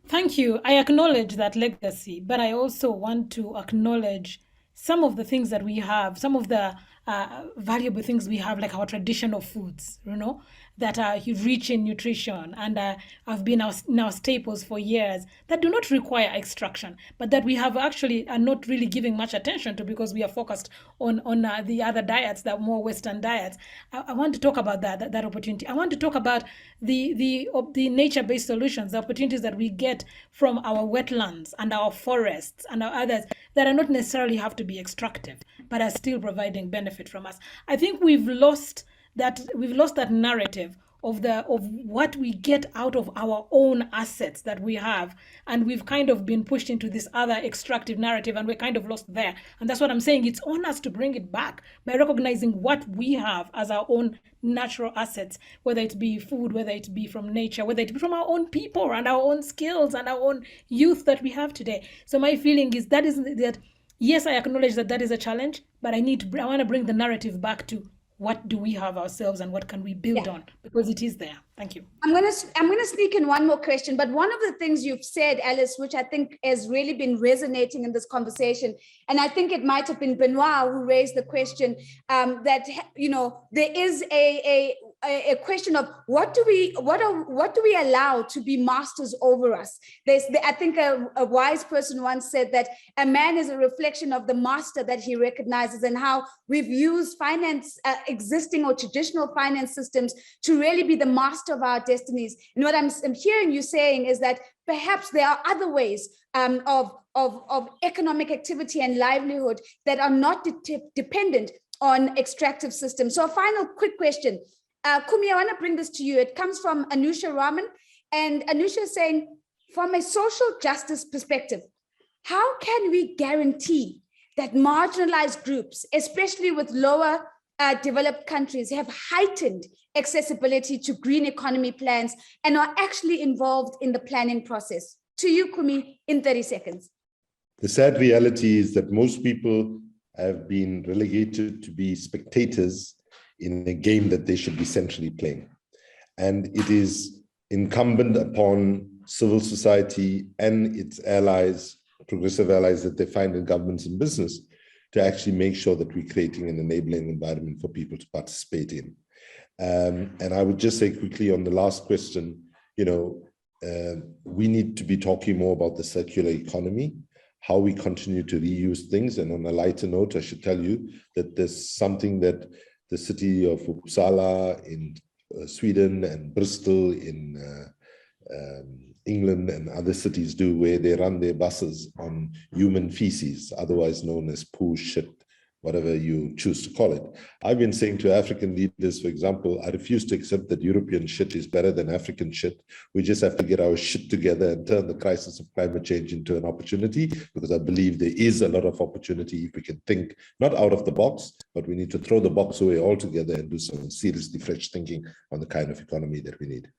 Thank you. I acknowledge that legacy, but I also want to acknowledge some of the things that we have, some of the valuable things we have, like our traditional foods, that are rich in nutrition and have been our staples for years, that do not require extraction, but that we have actually are not really giving much attention to because we are focused on the other diets, that more Western diets. I want to talk about that opportunity. I want to talk about the nature-based solutions, the opportunities that we get from our wetlands and our forests and our others that are not necessarily have to be extractive, but are still providing benefit from us. I think we've lost that narrative of what we get out of our own assets that we have, and we've kind of been pushed into this other extractive narrative, and we're kind of lost there. And that's what I'm saying. It's on us to bring it back by recognizing what we have as our own natural assets, whether it be food, whether it be from nature, whether it be from our own people and our own skills and our own youth that we have today. So my feeling is that yes, I acknowledge that is a challenge, but I want to bring the narrative back to what do we have ourselves and what can we build on, because it is there. Thank you. I'm gonna sneak in one more question, but one of the things you've said, Alice, which I think has really been resonating in this conversation, and I think it might have been Benoit who raised the question, that there is a question of what do we allow to be masters over us. I think a wise person once said that a man is a reflection of the master that he recognizes, and how we've used finance, existing or traditional finance systems, to really be the master of our destinies. And what I'm hearing you saying is that perhaps there are other ways of economic activity and livelihood that are not dependent on extractive systems. So a final quick question. Kumi, I want to bring this to you. It comes from Anusha Raman, and Anusha is saying, from a social justice perspective, how can we guarantee that marginalized groups, especially with lower developed countries, have heightened accessibility to green economy plans and are actually involved in the planning process? To you, Kumi, in 30 seconds. The sad reality is that most people have been relegated to be spectators in a game that they should be centrally playing. And it is incumbent upon civil society and its allies, progressive allies that they find in governments and business, to actually make sure that we're creating an enabling environment for people to participate in. And I would just say quickly on the last question, we need to be talking more about the circular economy, how we continue to reuse things. And on a lighter note, I should tell you that there's something that the city of Uppsala in Sweden and Bristol in England and other cities do, where they run their buses on human feces, otherwise known as poo, shit, whatever you choose to call it. I've been saying to African leaders, for example, I refuse to accept that European shit is better than African shit. We just have to get our shit together and turn the crisis of climate change into an opportunity, because I believe there is a lot of opportunity if we can think not out of the box, but we need to throw the box away altogether and do some seriously fresh thinking on the kind of economy that we need.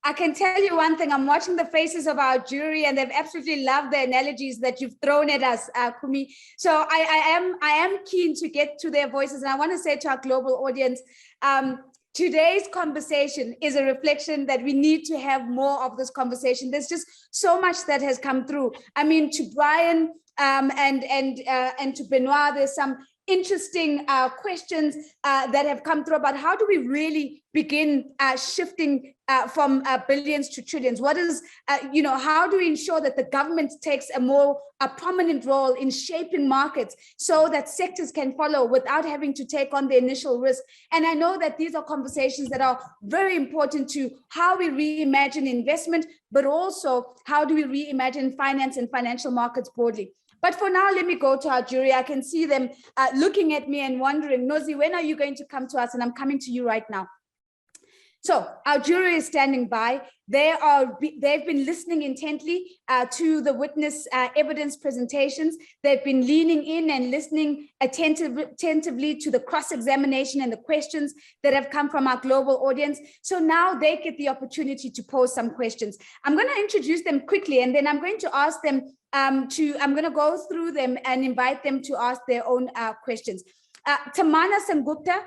I can tell you one thing, I'm watching the faces of our jury and they've absolutely loved the analogies that you've thrown at us, Kumi. So I am keen to get to their voices. And I want to say to our global audience, today's conversation is a reflection that we need to have more of this conversation. There's just so much that has come through. I mean, to Brian and to Benoit, there's some interesting questions that have come through about how do we really begin shifting from billions to trillions? What is, how do we ensure that the government takes a prominent role in shaping markets so that sectors can follow without having to take on the initial risk? And I know that these are conversations that are very important to how we reimagine investment, but also how do we reimagine finance and financial markets broadly. But for now, let me go to our jury. I can see them looking at me and wondering, Nozi, when are you going to come to us? And I'm coming to you right now. So our jury is standing by. They've been listening intently to the witness evidence presentations. They've been leaning in and listening attentively to the cross-examination and the questions that have come from our global audience. So now they get the opportunity to pose some questions. I'm going to introduce them quickly, and then I'm going to ask them I'm going to go through them and invite them to ask their own questions. Tamana Sengupta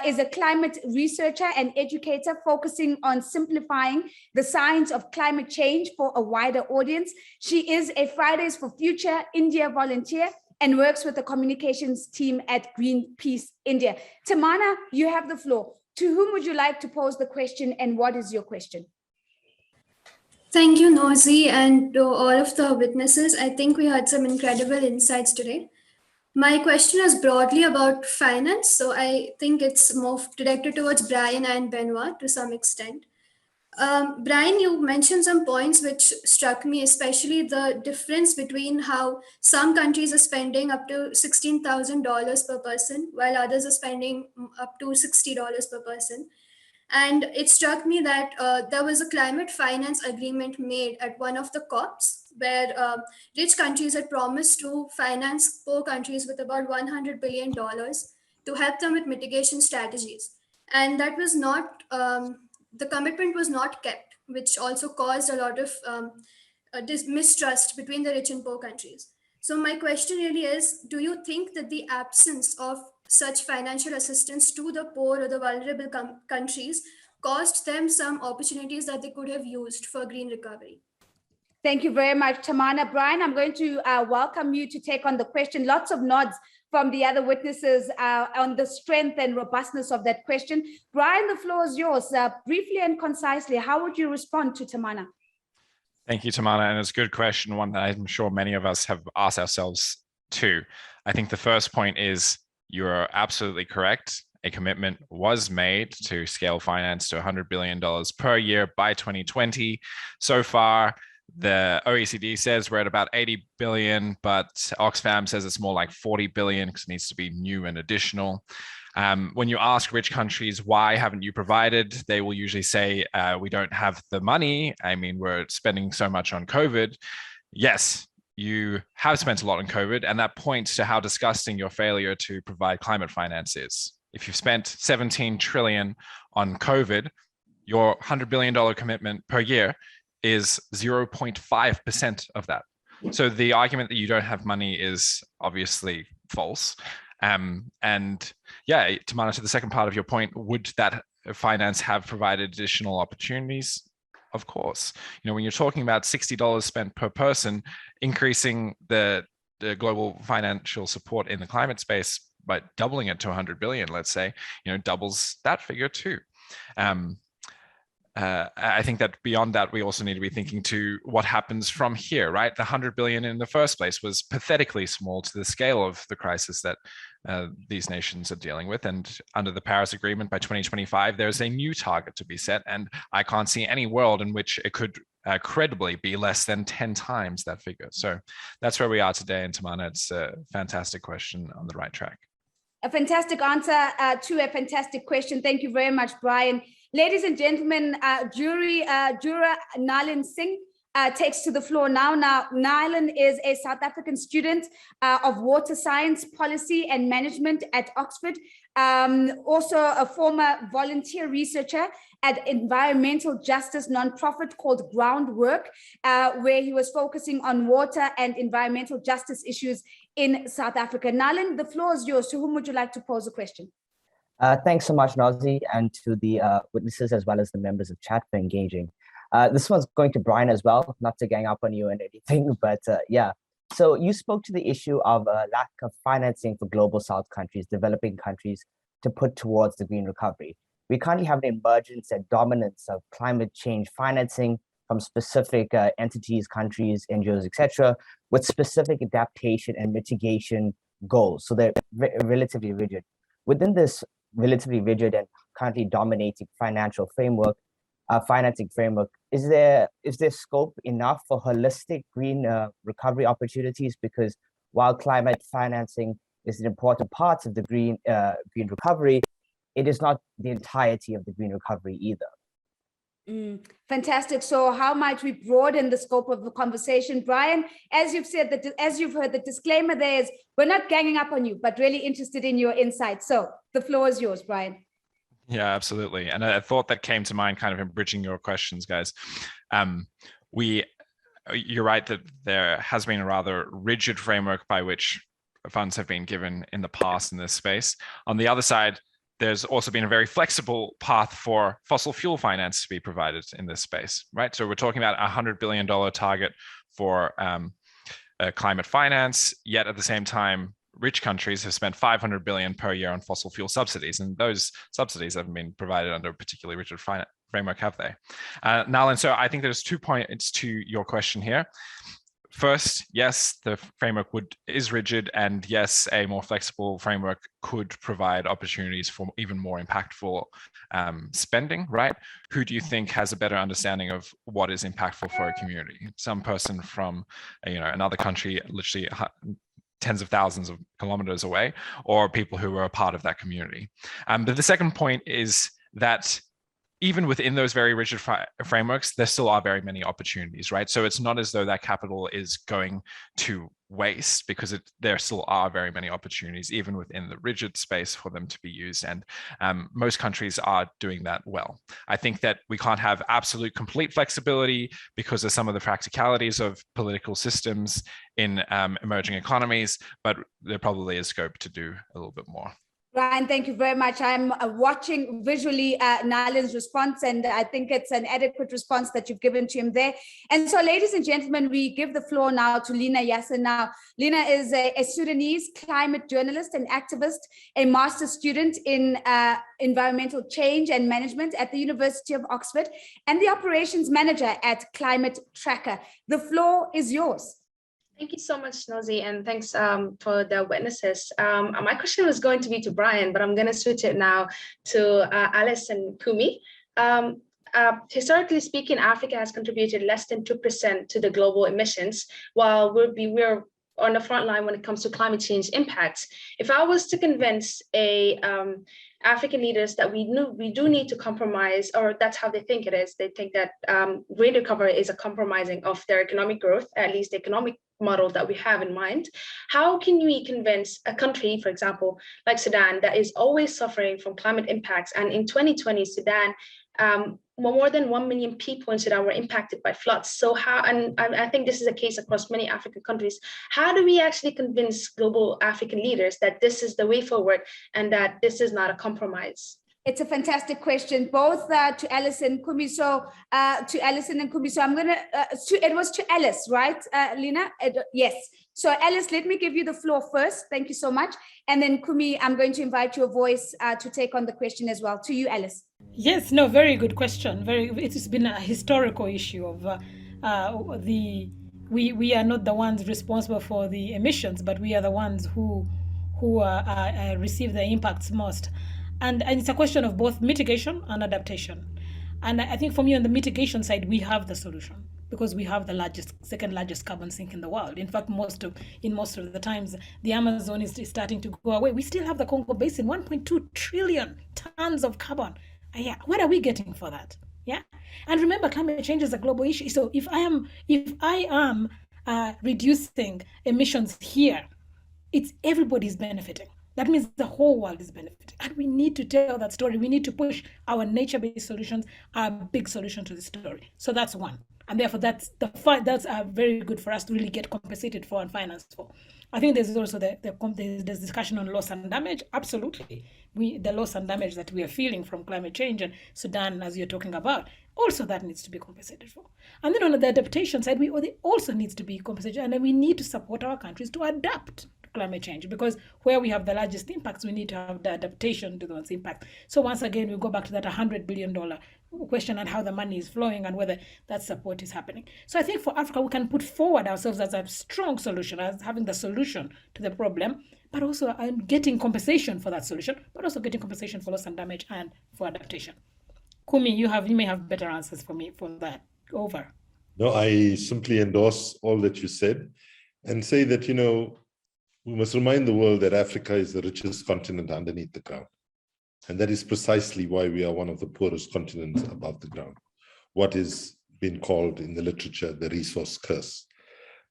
is a climate researcher and educator focusing on simplifying the science of climate change for a wider audience. She is a Fridays for Future India volunteer and works with the communications team at Greenpeace India. Tamana, you have the floor. To whom would you like to pose the question, and what is your question? Thank you, Nozi, and to all of the witnesses. I think we had some incredible insights today. My question is broadly about finance, so I think it's more directed towards Brian and Benoit to some extent. Brian, you mentioned some points which struck me, especially the difference between how some countries are spending up to $16,000 per person, while others are spending up to $60 per person. And it struck me that there was a climate finance agreement made at one of the COPs where rich countries had promised to finance poor countries with about $100 billion to help them with mitigation strategies. And that was not, the commitment was not kept, which also caused a lot of mistrust between the rich and poor countries. So my question really is, do you think that the absence of such financial assistance to the poor or the vulnerable countries cost them some opportunities that they could have used for green recovery? Thank you very much, Tamana. Brian, I'm going to welcome you to take on the question. Lots of nods from the other witnesses on the strength and robustness of that question. Brian, the floor is yours. Briefly and concisely, how would you respond to Tamana? Thank you, Tamana. And it's a good question, one that I'm sure many of us have asked ourselves too. I think the first point is you're absolutely correct. A commitment was made to scale finance to $100 billion per year by 2020. So far, the OECD says we're at about 80 billion, but Oxfam says it's more like 40 billion because it needs to be new and additional. When you ask rich countries, why haven't you provided? They will usually say, we don't have the money. I mean, we're spending so much on COVID. Yes, you have spent a lot on COVID, and that points to how disgusting your failure to provide climate finance is. If you've spent 17 trillion on COVID, your $100 billion commitment per year is 0.5% of that. So the argument that you don't have money is obviously false. And yeah, Tamana, to the second part of your point, would that finance have provided additional opportunities? Of course. You know, when you're talking about $60 spent per person, increasing the global financial support in the climate space by doubling it to 100 billion, let's say, you know, doubles that figure too. I think that beyond that, we also need to be thinking to what happens from here, right? The 100 billion in the first place was pathetically small to the scale of the crisis that these nations are dealing with. And under the Paris Agreement, by 2025, there's a new target to be set. And I can't see any world in which it could credibly be less than 10 times that figure. So that's where we are today. And Tamana, it's a fantastic question on the right track. A fantastic answer to a fantastic question. Thank you very much, Brian. Ladies and gentlemen, juror Nalan Singh takes to the floor now. Now, Nalan is a South African student of water science, policy and management at Oxford. Also a former volunteer researcher at environmental justice nonprofit called Groundwork, where he was focusing on water and environmental justice issues in South Africa. Nalan, the floor is yours. To whom would you like to pose a question? Thanks so much, Nozi, and to the witnesses as well as the members of chat for engaging. This one's going to Brian as well, not to gang up on you and anything, but yeah. So you spoke to the issue of lack of financing for global South countries, developing countries, to put towards the green recovery. we currently have an emergence and dominance of climate change financing from specific entities, countries, NGOs, etc., with specific adaptation and mitigation goals. So they're relatively rigid. Within this relatively rigid and currently dominating financial framework, financing framework, is there scope enough for holistic green recovery opportunities? Because while climate financing is an important part of the green recovery, it is not the entirety of the green recovery either. Fantastic. So how might we broaden the scope of the conversation? Brian, as you've said, as you've heard, the disclaimer there is we're not ganging up on you, but really interested in your insights. So the floor is yours, Brian. Yeah, absolutely. And a thought that came to mind kind of in bridging your questions, guys. You're right that there has been a rather rigid framework by which funds have been given in the past in this space. On the other side, there's also been a very flexible path for fossil fuel finance to be provided in this space, right? So we're talking about $100 billion target for climate finance, yet at the same time, rich countries have spent $500 billion per year on fossil fuel subsidies, and those subsidies haven't been provided under a particularly rigid framework, have they? Nalin, so I think there's 2 points to your question here. First, yes, the framework is rigid, and yes, a more flexible framework could provide opportunities for even more impactful spending, right? Who do you think has a better understanding of what is impactful for a community? Some person from another country, literally tens of thousands of kilometers away, or people who are a part of that community. But the second point is that even within those very rigid frameworks, there still are very many opportunities, right? So it's not as though that capital is going to waste, because there still are very many opportunities, even within the rigid space, for them to be used. And most countries are doing that well. I think that we can't have absolute complete flexibility because of some of the practicalities of political systems in emerging economies, but there probably is scope to do a little bit more. Ryan, thank you very much. I'm watching visually Nalin's response, and I think it's an adequate response that you've given to him there. And so, ladies and gentlemen, we give the floor now to Lina Yasser. Now, Lina is a Sudanese climate journalist and activist, a master's student in environmental change and management at the University of Oxford, and the operations manager at Climate Tracker. The floor is yours. Thank you so much, Nozi, and thanks for the witnesses. My question was going to be to Brian, but I'm going to switch it now to Alice and Kumi. Historically speaking, Africa has contributed less than 2% to the global emissions, while we're on the front line when it comes to climate change impacts. If I was to convince African leaders that we do need to compromise, or that's how they think it is. They think that green recovery is a compromising of their economic growth, at least the economic model that we have in mind. How can we convince a country, for example, like Sudan, that is always suffering from climate impacts? And in 2020, Sudan, more than 1 million people in Sudan were impacted by floods. So I think this is a case across many African countries. How do we actually convince global African leaders that this is the way forward and that this is not a compromise? It's a fantastic question, both to Alice and Kumi. So I'm going to, it was to Alice, right, Lina? Yes. So Alice, let me give you the floor first. Thank you so much. And then Kumi, I'm going to invite your voice to take on the question as well. To you, Alice. Yes, no, very good question. It's been a historical issue of we are not the ones responsible for the emissions, but we are the ones who receive the impacts most. And it's a question of both mitigation and adaptation. And I think for me, on the mitigation side, we have the solution, because we have the second largest carbon sink in the world. In fact, most of the times, the Amazon is starting to go away. We still have the Congo Basin, 1.2 trillion tons of carbon. Yeah, what are we getting for that? Yeah, and remember, climate change is a global issue. So if I am reducing emissions here, it's everybody's benefiting. That means the whole world is benefiting. And we need to tell that story. We need to push our nature-based solutions, our big solution to the story. So that's one. And therefore, that's very good for us to really get compensated for and financed for. I think there's also there's discussion on loss and damage. Absolutely. The loss and damage that we are feeling from climate change and Sudan, as you're talking about, also that needs to be compensated for. And then on the adaptation side, we also needs to be compensated. And then we need to support our countries to adapt climate change, because where we have the largest impacts, we need to have the adaptation to those impacts. So once again, we go back to that $100 billion question and how the money is flowing and whether that support is happening. So I think for Africa, we can put forward ourselves as a strong solution, as having the solution to the problem, but also getting compensation for that solution, but also getting compensation for loss and damage and for adaptation. Kumi, you may have better answers for me for that. Over. No, I simply endorse all that you said and say that, we must remind the world that Africa is the richest continent underneath the ground. And that is precisely why we are one of the poorest continents above the ground, what is being called in the literature the resource curse.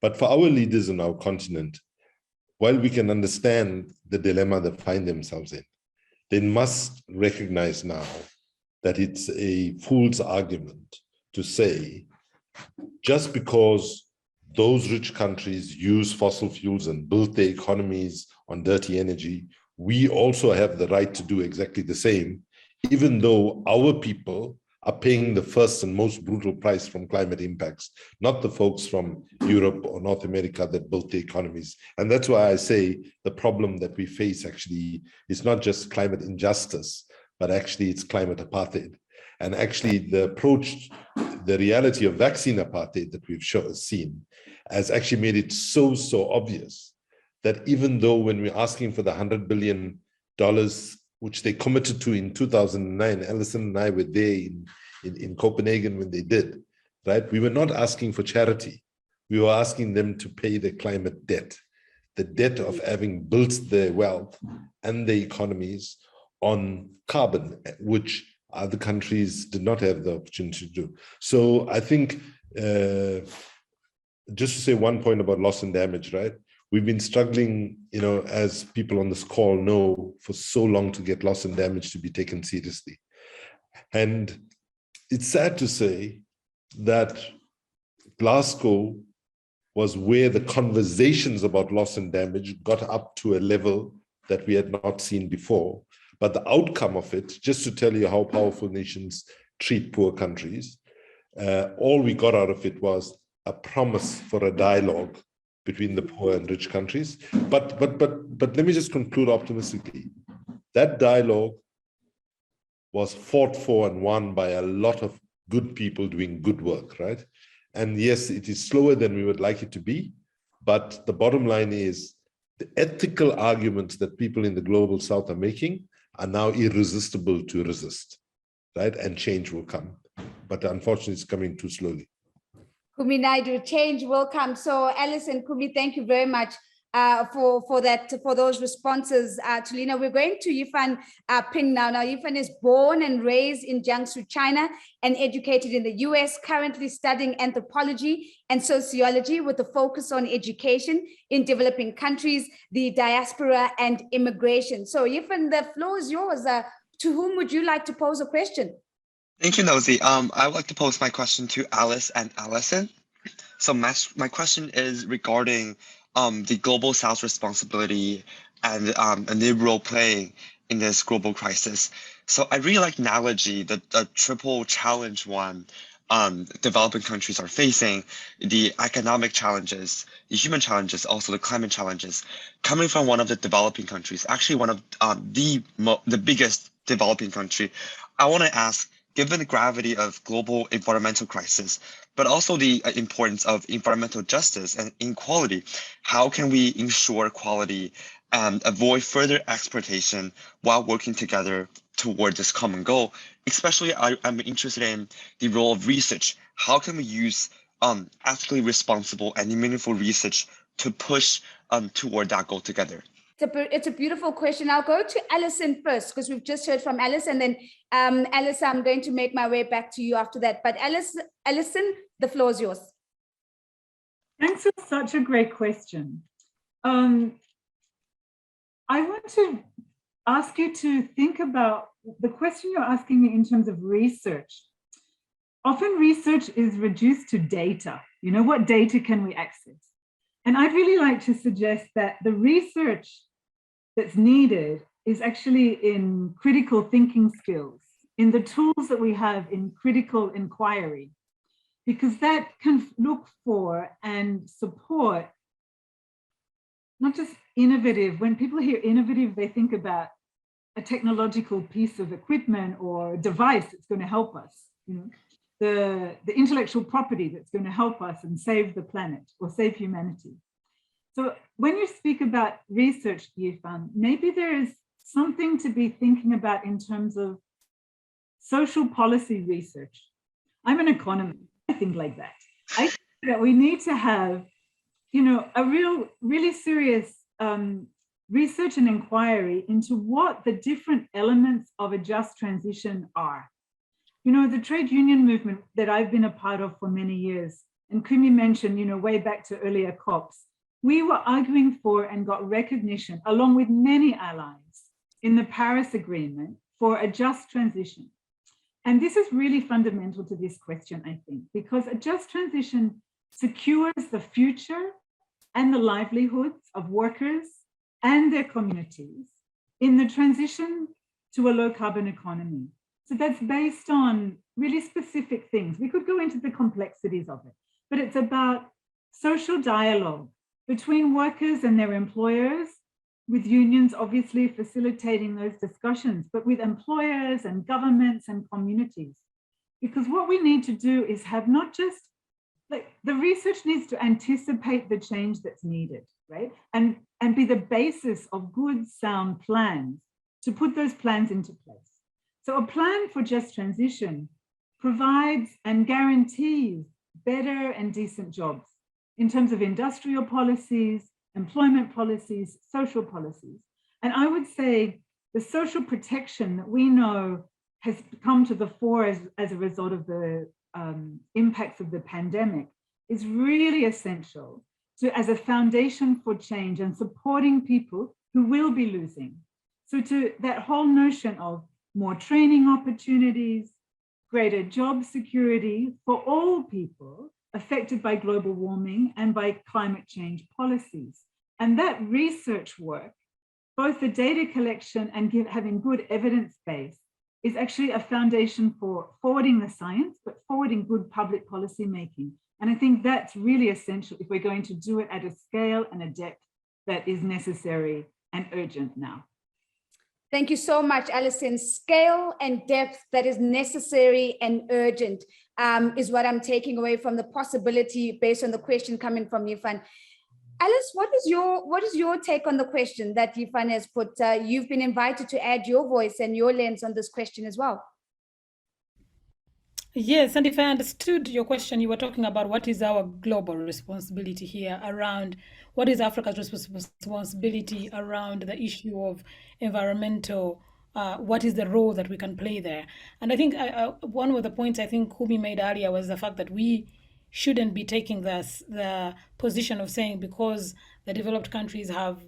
But for our leaders in our continent, while we can understand the dilemma they find themselves in, they must recognize now that it's a fool's argument to say, just because those rich countries use fossil fuels and build their economies on dirty energy, we also have the right to do exactly the same, even though our people are paying the first and most brutal price from climate impacts, not the folks from Europe or North America that built the economies. And that's why I say the problem that we face actually is not just climate injustice, but actually it's climate apartheid. And actually the approach, the reality of vaccine apartheid that we've seen has actually made it so obvious that even though when we're asking for the $100 billion, which they committed to in 2009, Alison and I were there in Copenhagen when they did, right? We were not asking for charity. We were asking them to pay the climate debt, the debt of having built their wealth and their economies on carbon, which other countries did not have the opportunity to do. So I think, just to say one point about loss and damage, right? We've been struggling, as people on this call know, for so long to get loss and damage to be taken seriously. And it's sad to say that Glasgow was where the conversations about loss and damage got up to a level that we had not seen before. But the outcome of it, just to tell you how powerful nations treat poor countries, all we got out of it was a promise for a dialogue between the poor and rich countries. But let me just conclude optimistically. That dialogue was fought for and won by a lot of good people doing good work, right? And yes, it is slower than we would like it to be, but the bottom line is the ethical arguments that people in the global south are making are now irresistible to resist, right? And change will come. But unfortunately, it's coming too slowly. Kumi Naidu, change will come. So Alison, Kumi, thank you very much for those responses. Tulina, we're going to Yifan Ping now. Now, Yifan is born and raised in Jiangsu, China, and educated in the US, currently studying anthropology and sociology with a focus on education in developing countries, the diaspora, and immigration. So Yifan, the floor is yours. To whom would you like to pose a question? Thank you, Nozi. I would like to pose my question to Alice and Alison. So my question is regarding the global South's responsibility and their role playing in this global crisis. So I really like the analogy, the triple challenge one developing countries are facing, the economic challenges, the human challenges, also the climate challenges, coming from one of the developing countries, actually one of the biggest developing country. I want to ask, given the gravity of global environmental crisis, but also the importance of environmental justice and inequality, how can we ensure quality and avoid further exploitation while working together toward this common goal? Especially, I'm interested in the role of research. How can we use ethically responsible and meaningful research to push toward that goal together? It's a beautiful question. I'll go to Alison first, because we've just heard from Alice, and then Alice, I'm going to make my way back to you after that. But Alison, the floor is yours. Thanks for such a great question. I want to ask you to think about the question you're asking me in terms of research. Often research is reduced to data. What data can we access? And I'd really like to suggest that the research that's needed is actually in critical thinking skills, in the tools that we have in critical inquiry, because that can look for and support not just innovative. When people hear innovative, they think about a technological piece of equipment or device that's going to help us, you know, the intellectual property that's going to help us and save the planet or save humanity. So when you speak about research, Yifan, maybe there is something to be thinking about in terms of social policy research. I'm an economist, I think like that. I think that we need to have, you know, a really serious research and inquiry into what the different elements of a just transition are. You know, the trade union movement that I've been a part of for many years, and Kumi mentioned, you know, way back to earlier COPs, we were arguing for and got recognition, along with many allies, in the Paris Agreement for a just transition. And this is really fundamental to this question, I think, because a just transition secures the future and the livelihoods of workers and their communities in the transition to a low carbon economy. So that's based on really specific things. We could go into the complexities of it, but it's about social dialogue between workers and their employers, with unions obviously facilitating those discussions, but with employers and governments and communities. Because what we need to do is have not just, like, the research needs to anticipate the change that's needed, right? And be the basis of good, sound plans to put those plans into place. So a plan for just transition provides and guarantees better and decent jobs in terms of industrial policies, employment policies, social policies. And I would say the social protection that we know has come to the fore as a result of the impacts of the pandemic is really essential as a foundation for change and supporting people who will be losing. So to that whole notion of more training opportunities, greater job security for all people affected by global warming and by climate change policies. And that research work, both the data collection and having good evidence base, is actually a foundation for forwarding the science, but forwarding good public policy making. And I think that's really essential if we're going to do it at a scale and a depth that is necessary and urgent now. Thank you so much, Alison. Scale and depth that is necessary and urgent is what I'm taking away from the possibility based on the question coming from Yifan. Alice, what is your take on the question that Yifan has put? You've been invited to add your voice and your lens on this question as well. Yes, and if I understood your question, you were talking about what is our global responsibility here around, what is Africa's responsibility around the issue of environmental, what is the role that we can play there? And I think one of the points I think Kumi made earlier was the fact that we shouldn't be taking the position of saying because the developed countries have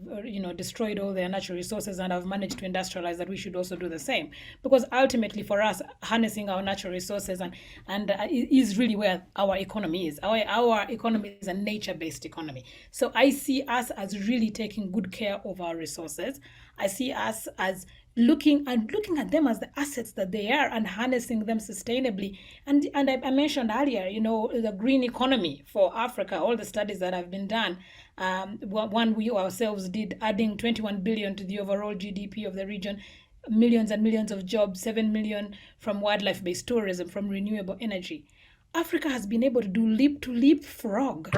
destroyed all their natural resources and have managed to industrialize that we should also do the same, because ultimately for us harnessing our natural resources and is really where our economy is. Our economy is a nature-based economy. So I see us as really taking good care of our resources. I see us as looking at them as the assets that they are and harnessing them sustainably. And I mentioned earlier, the green economy for Africa, all the studies that have been done. One we ourselves did, adding 21 billion to the overall GDP of the region, millions and millions of jobs, 7 million from wildlife-based tourism, from renewable energy. Africa has been able to do leapfrog.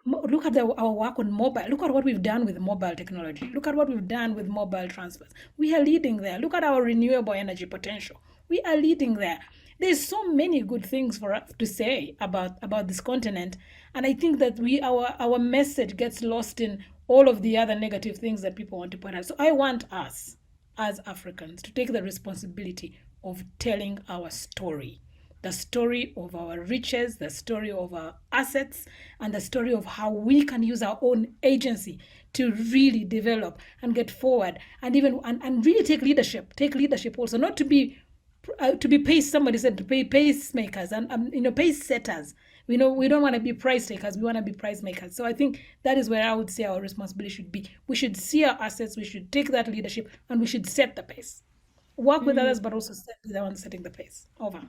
Look at our work on mobile. Look at what we've done with mobile technology. Look at what we've done with mobile transfers. We are leading there. Look at our renewable energy potential. We are leading there. There's so many good things for us to say about this continent. And I think that our message gets lost in all of the other negative things that people want to point out. So I want us as Africans to take the responsibility of telling our story. The story of our riches, the story of our assets, and the story of how we can use our own agency to really develop and get forward, and even and really take leadership also, not to be pace. Somebody said to be pacemakers and pace setters. We don't want to be price takers. We want to be price makers. So I think that is where I would say our responsibility should be. We should see our assets. We should take that leadership, and we should set the pace. Work with others, but also be the one setting the pace. Over.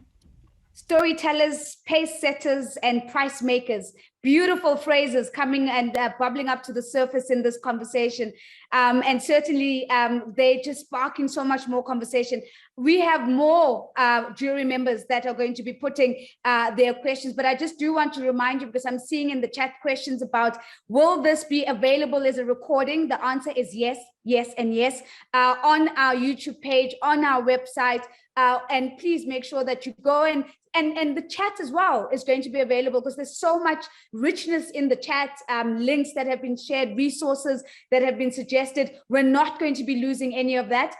Storytellers, pace setters, and price makers. beautiful phrases coming and bubbling up to the surface in this conversation. And certainly they're just sparking so much more conversation. We have more jury members that are going to be putting their questions, but I just do want to remind you, because I'm seeing in the chat questions about, will this be available as a recording? The answer is yes, yes, and yes, on our YouTube page, on our website. And please make sure that you go and the chat as well is going to be available, because there's so much richness in the chat, links that have been shared, resources that have been suggested. We're not going to be losing any of that.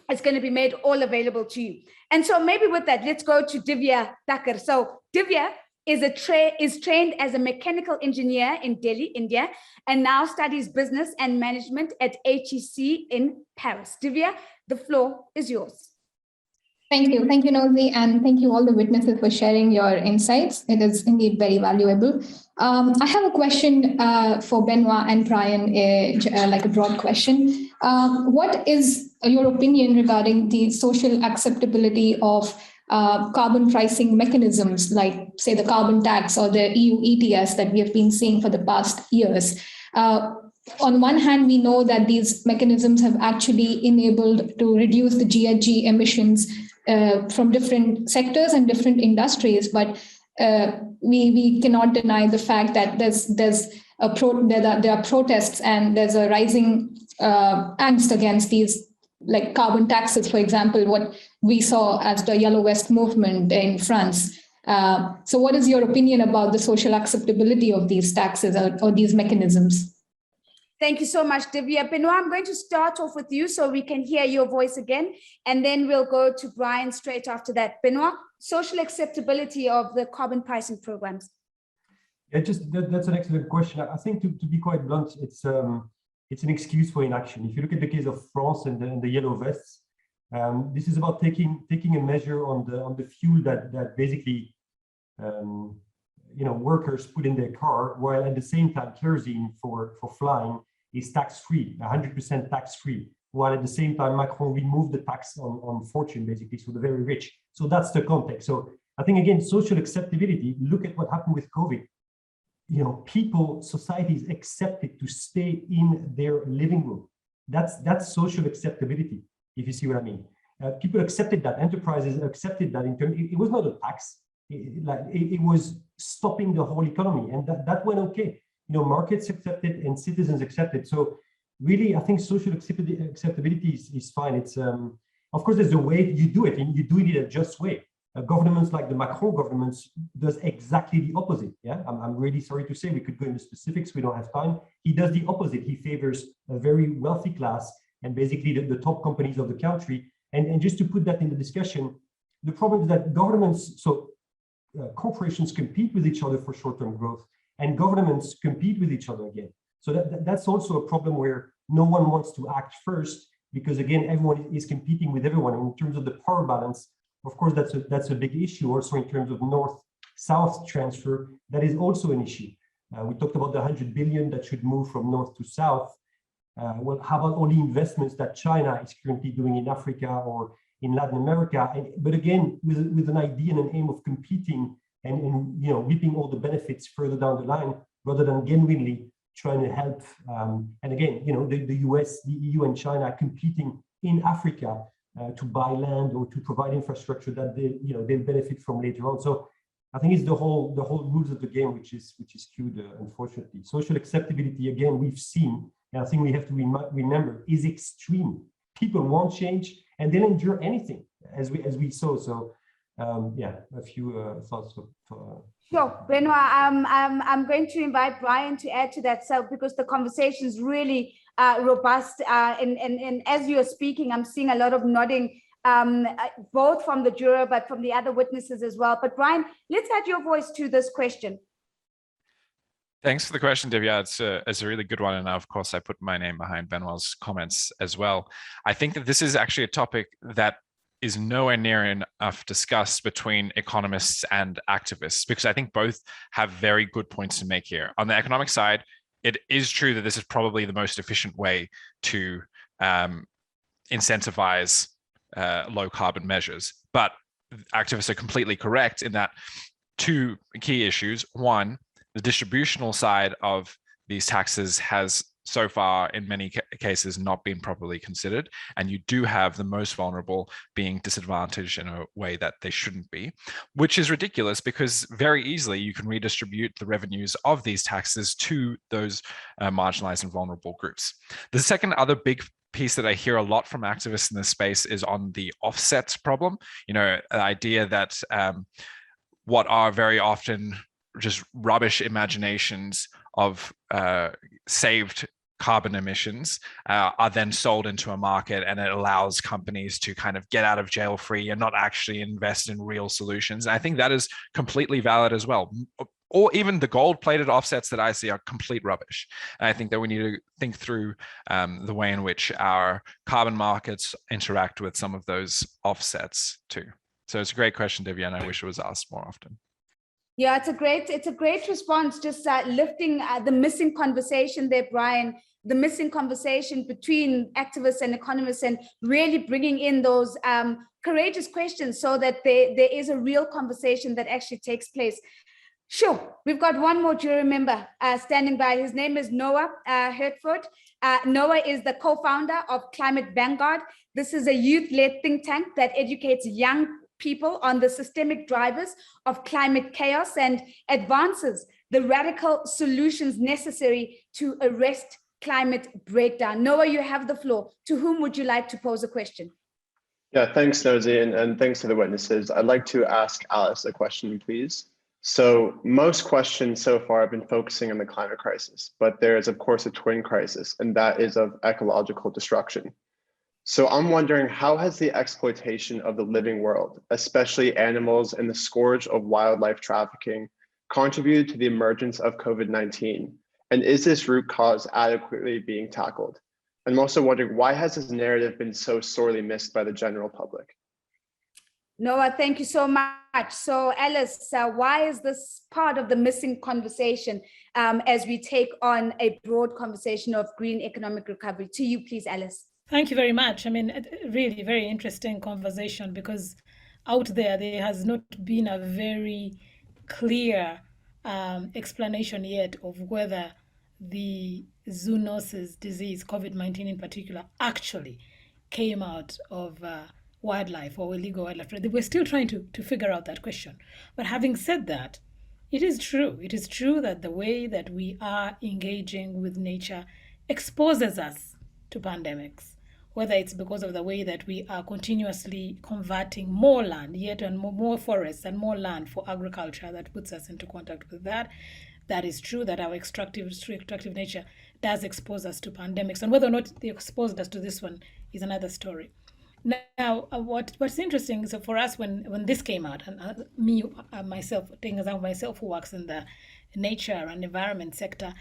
It's going to be made all available to you. And so maybe with that, let's go to Divya Thakur. So Divya is trained as a mechanical engineer in Delhi, India, and now studies business and management at HEC in Paris. Divya, the floor is yours. Thank you, Nozi, and thank you all the witnesses for sharing your insights. It is indeed very valuable. I have a question for Benoit and Brian, like a broad question. What is your opinion regarding the social acceptability of carbon pricing mechanisms, like say the carbon tax or the EU ETS that we have been seeing for the past years? On one hand, we know that these mechanisms have actually enabled to reduce the GHG emissions from different sectors and different industries, but we cannot deny the fact that there are protests and there's a rising angst against these, like carbon taxes, for example, what we saw as the Yellow Vest movement in France. So what is your opinion about the social acceptability of these taxes or these mechanisms? Thank you so much, Divya. Benoit, I'm going to start off with you so we can hear your voice again, and then we'll go to Brian straight after that. Benoit, social acceptability of the carbon pricing programs. Yeah, that's an excellent question. I think to be quite blunt, it's an excuse for inaction. If you look at the case of France and the Yellow Vests, this is about taking a measure on the fuel that basically workers put in their car, while at the same time kerosene for flying is tax-free, 100% tax-free, while at the same time Macron removed the tax on fortune, basically, so the very rich. So that's the context. So I think, again, social acceptability, look at what happened with COVID. Societies accepted to stay in their living room. That's social acceptability, if you see what I mean. People accepted that, enterprises accepted that. It was not a tax. It was stopping the whole economy, and that went okay. Markets accepted and citizens accepted. So really, I think social acceptability is fine. It's of course there's a way you do it, and you do it in a just way. Governments like the Macron governments does exactly the opposite. Yeah, I'm really sorry to say, we could go into specifics. We don't have time. He does the opposite. He favors a very wealthy class and basically the top companies of the country. And just to put that in the discussion, the problem is that governments, corporations compete with each other for short-term growth, and governments compete with each other again. So that's also a problem where no one wants to act first, because again, everyone is competing with everyone. And in terms of the power balance, of course, that's a big issue. Also, in terms of north-south transfer, that is also an issue. We talked about the 100 billion that should move from north to south. Well, how about all the investments that China is currently doing in Africa or in Latin America? But again, with an idea and an aim of competing and reaping all the benefits further down the line, rather than genuinely trying to help. And again, the US, the EU, and China are competing in Africa to buy land or to provide infrastructure that they'll benefit from later on. So I think it's the whole rules of the game which is skewed, unfortunately. Social acceptability, again, we've seen, and I think we have to remember, is extreme. People won't change, and they'll endure anything, as we saw. So yeah, a few thoughts. Sure, Benoit, I'm going to invite Brian to add to that, because the conversation is really robust, and as you're speaking, I'm seeing a lot of nodding, both from the juror, but from the other witnesses as well. But Brian, let's add your voice to this question. Thanks for the question, Divya. It's a really good one. And of course, I put my name behind Benoit's comments as well. I think that this is actually a topic that is nowhere near enough discussed between economists and activists, because I think both have very good points to make here. On the economic side, it is true that this is probably the most efficient way to incentivize low carbon measures. But activists are completely correct in that two key issues. One, The distributional side of these taxes has so far in many cases not been properly considered, and you do have the most vulnerable being disadvantaged in a way that they shouldn't be, which is ridiculous because very easily you can redistribute the revenues of these taxes to those marginalized and vulnerable groups. The second other big piece that I hear a lot from activists in this space is on the offsets problem. You know, the idea that what are very often just rubbish imaginations of saved carbon emissions are then sold into a market, and it allows companies to kind of get out of jail free and not actually invest in real solutions. And I think that is completely valid as well. Or even the gold-plated offsets that I see are complete rubbish. And I think that we need to think through the way in which our carbon markets interact with some of those offsets too. So it's a great question, Divya, and I wish it was asked more often. Yeah, it's a great response, just lifting the missing conversation there, Brian, the missing conversation between activists and economists, and really bringing in those courageous questions so that there is a real conversation that actually takes place. Sure, we've got one more jury member standing by. His name is Noah Hertford. Noah is the co-founder of Climate Vanguard. This is a youth-led think tank that educates young people on the systemic drivers of climate chaos and advances the radical solutions necessary to arrest climate breakdown. Noah, you have the floor. To whom would you like to pose a question? Yeah, thanks, Nosy, and thanks to the witnesses. I'd like to ask Alice a question, please. So most questions so far have been focusing on the climate crisis, but there is, of course, a twin crisis, and that is of ecological destruction. So I'm wondering, how has the exploitation of the living world, especially animals and the scourge of wildlife trafficking, contributed to the emergence of COVID-19? And is this root cause adequately being tackled? I'm also wondering, why has this narrative been so sorely missed by the general public? Noah, thank you so much. So Alice, why is this part of the missing conversation as we take on a broad conversation of green economic recovery? To you, please, Alice. Thank you very much. I mean, really very interesting conversation, because out there has not been a very clear explanation yet of whether the zoonosis disease, COVID-19 in particular, actually came out of wildlife or illegal wildlife. We're still trying to figure out that question. But having said that, it is true. It is true that the way that we are engaging with nature exposes us to pandemics, whether it's because of the way that we are continuously converting more land, yet and more forests and more land for agriculture that puts us into contact with that. That is true that our extractive nature does expose us to pandemics, and whether or not they exposed us to this one is another story. Now, what's interesting is, for us, when this came out, and myself, taking example myself who works in the nature and environment sector,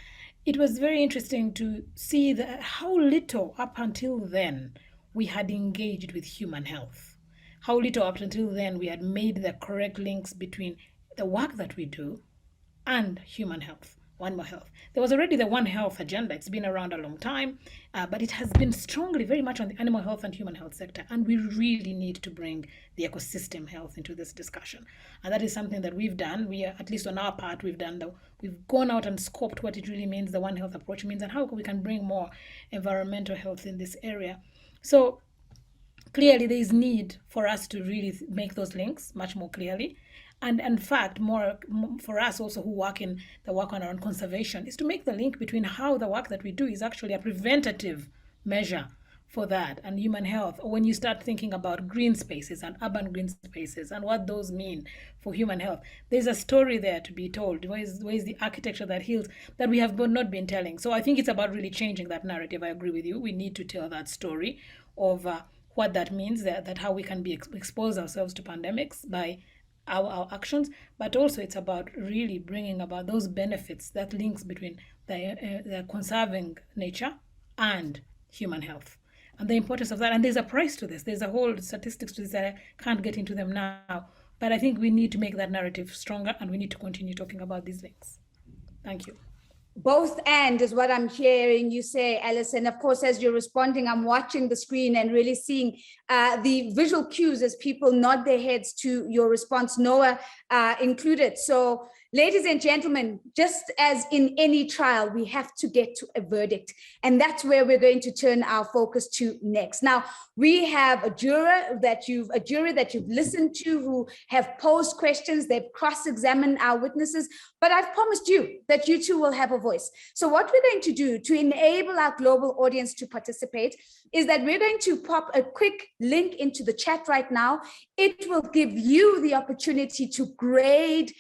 it was very interesting to see how little up until then we had engaged with human health. How little up until then we had made the correct links between the work that we do and human health, One More Health. There was already the One Health agenda. It's been around a long time, but it has been strongly very much on the animal health and human health sector. And we really need to bring the ecosystem health into this discussion. And that is something that we've done. We are, at least on our part, we've gone out and scoped what it really means, the One Health approach means, and how we can bring more environmental health in this area. So clearly there is need for us to really make those links much more clearly. And in fact, more for us also who work in the work around conservation, is to make the link between how the work that we do is actually a preventative measure for that and human health. Or when you start thinking about green spaces and urban green spaces and what those mean for human health, there's a story there to be told. Where is the architecture that heals that we have not been telling? So I think it's about really changing that narrative. I agree with you. We need to tell that story of what that means, that how we can expose ourselves to pandemics by our actions, but also it's about really bringing about those benefits, that links between the conserving nature and human health, and the importance of that. And there's a price to this. There's a whole statistics to this that I can't get into them now, but I think we need to make that narrative stronger, and we need to continue talking about these links. Thank you. Both and is what I'm hearing you say, Alice. And of course, as you're responding, I'm watching the screen and really seeing the visual cues as people nod their heads to your response, Noah included. So Ladies and gentlemen, just as in any trial, we have to get to a verdict. And that's where we're going to turn our focus to next. Now, we have a jury that you've listened to who have posed questions, they've cross-examined our witnesses, but I've promised you that you too will have a voice. So what we're going to do to enable our global audience to participate is that we're going to pop a quick link into the chat right now. It will give you the opportunity to grade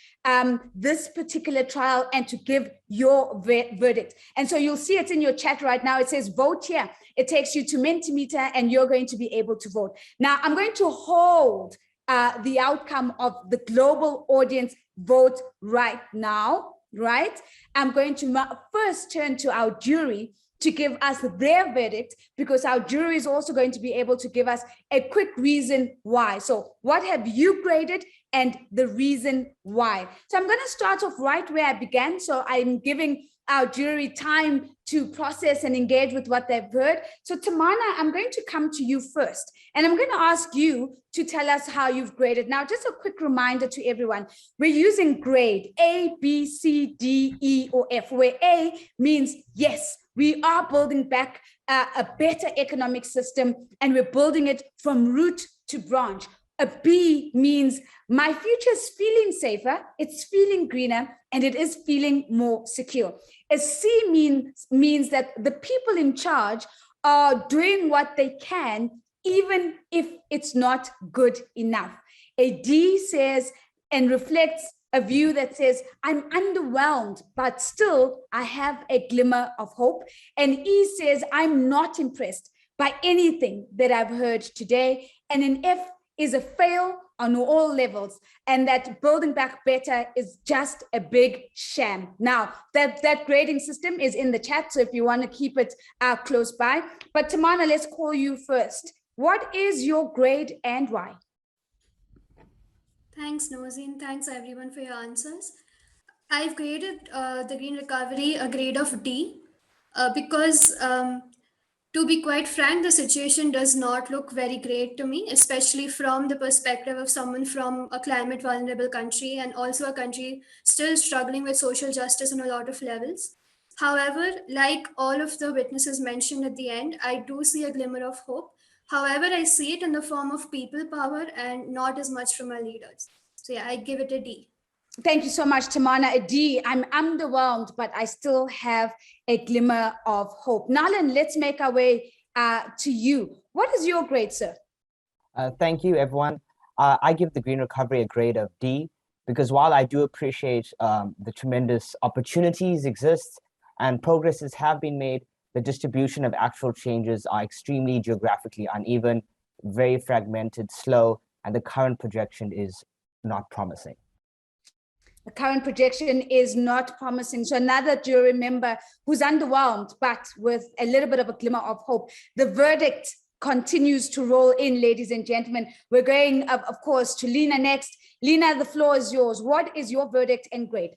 this particular trial and to give your verdict. And so you'll see it in your chat right now. It says vote here. It takes you to Mentimeter and you're going to be able to vote. Now I'm going to hold the outcome of the global audience vote right now, right? I'm going to first turn to our jury to give us their verdict, because our jury is also going to be able to give us a quick reason why. So what have you graded and the reason why? So I'm going to start off right where I began. So I'm giving our jury time to process and engage with what they've heard. So Tamana, I'm going to come to you first, and I'm going to ask you to tell us how you've graded. Now, just a quick reminder to everyone, we're using grade A, B, C, D, E, or F, where A means yes, we are building back a better economic system, and we're building it from root to branch. A B means my future is feeling safer, it's feeling greener, and it is feeling more secure. A C means that the people in charge are doing what they can, even if it's not good enough. A D says and reflects a view that says, I'm underwhelmed, but still I have a glimmer of hope. And E says, I'm not impressed by anything that I've heard today. And an F is a fail on all levels, and that building back better is just a big sham. Now, that grading system is in the chat, so if you want to keep it close by. But Tamana, let's call you first. What is your grade and why? Thanks, Nozi, and thanks everyone for your answers. I've graded the green recovery a grade of D because to be quite frank, the situation does not look very great to me, especially from the perspective of someone from a climate vulnerable country and also a country still struggling with social justice on a lot of levels. However, like all of the witnesses mentioned at the end, I do see a glimmer of hope. However, I see it in the form of people power and not as much from our leaders. So yeah, I give it a D. Thank you so much, Tamana. A D. I'm underwhelmed, but I still have a glimmer of hope. Nalan, let's make our way to you. What is your grade, sir? Thank you, everyone. I give the green recovery a grade of D, because while I do appreciate the tremendous opportunities exist and progresses have been made, the distribution of actual changes are extremely geographically uneven, very fragmented, slow, and the current projection is not promising. The current projection is not promising. So another jury member who's underwhelmed, but with a little bit of a glimmer of hope. The verdict continues to roll in, ladies and gentlemen. We're going, of course, to Lena next. Lena, the floor is yours. What is your verdict and grade?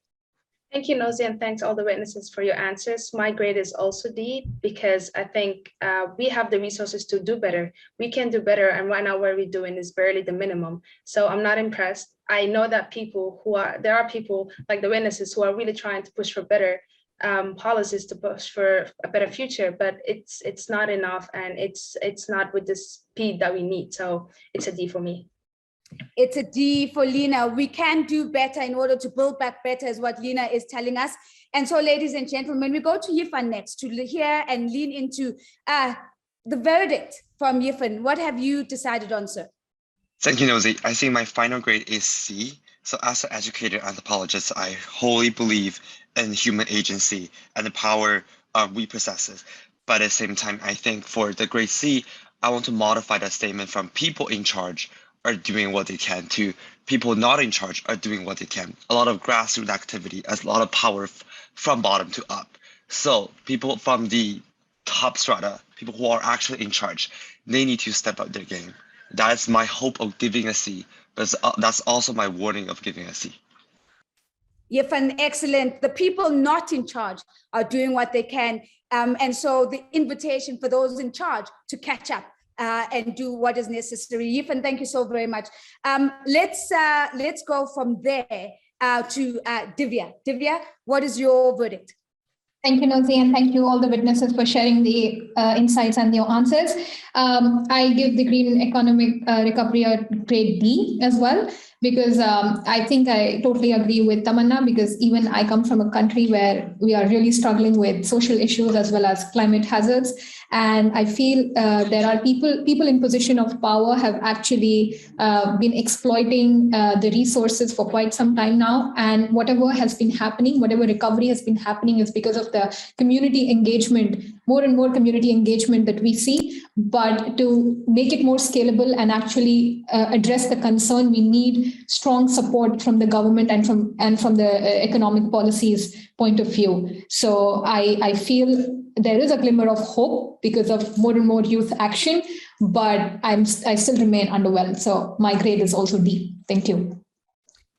Thank you, Nozi, and thanks all the witnesses for your answers. My grade is also D, because I think we have the resources to do better. We can do better, and right now what we're doing is barely the minimum. So I'm not impressed. I know that there are people like the witnesses who are really trying to push for better policies, to push for a better future, but it's not enough, and it's not with the speed that we need. So it's a D for me. It's a D for Lena. We can do better in order to build back better, is what Lena is telling us. And so, ladies and gentlemen, we go to Yifan next to hear and lean into the verdict from Yifan. What have you decided on, sir? Thank you, Nozi. I think my final grade is C. So as an educated anthropologist, I wholly believe in human agency and the power we possess. But at the same time, I think for the grade C, I want to modify that statement from people in charge are doing what they can to people not in charge are doing what they can. A lot of grassroots activity, a lot of power from bottom to up. So people from the top strata, people who are actually in charge, they need to step up their game. That's my hope of giving a C, but that's also my warning of giving a C. Yifan, excellent. The people not in charge are doing what they can. And so the invitation for those in charge to catch up and do what is necessary. Yifan, thank you so very much. Let's go from there to Divya. Divya, what is your verdict? Thank you, Nozi, and thank you all the witnesses for sharing the insights and your answers. I give the green economic recovery a grade D as well, because I think I totally agree with Tamanna, because even I come from a country where we are really struggling with social issues as well as climate hazards. And I feel there are people in position of power have actually been exploiting the resources for quite some time now. And whatever has been happening, whatever recovery has been happening is because of the community engagement, more and more community engagement that we see. But to make it more scalable and actually address the concern, we need strong support from the government and from the economic policies point of view. So I feel there is a glimmer of hope because of more and more youth action, but I still remain underwhelmed. So my grade is also D. Thank you.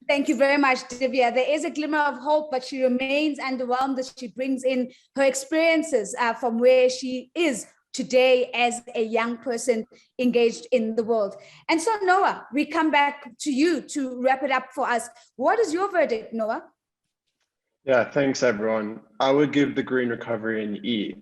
Thank you very much, Divya. There is a glimmer of hope, but she remains underwhelmed as she brings in her experiences from where she is today as a young person engaged in the world. And so, Noah, we come back to you to wrap it up for us. What is your verdict, Noah? Yeah, thanks, everyone. I would give the green recovery an E.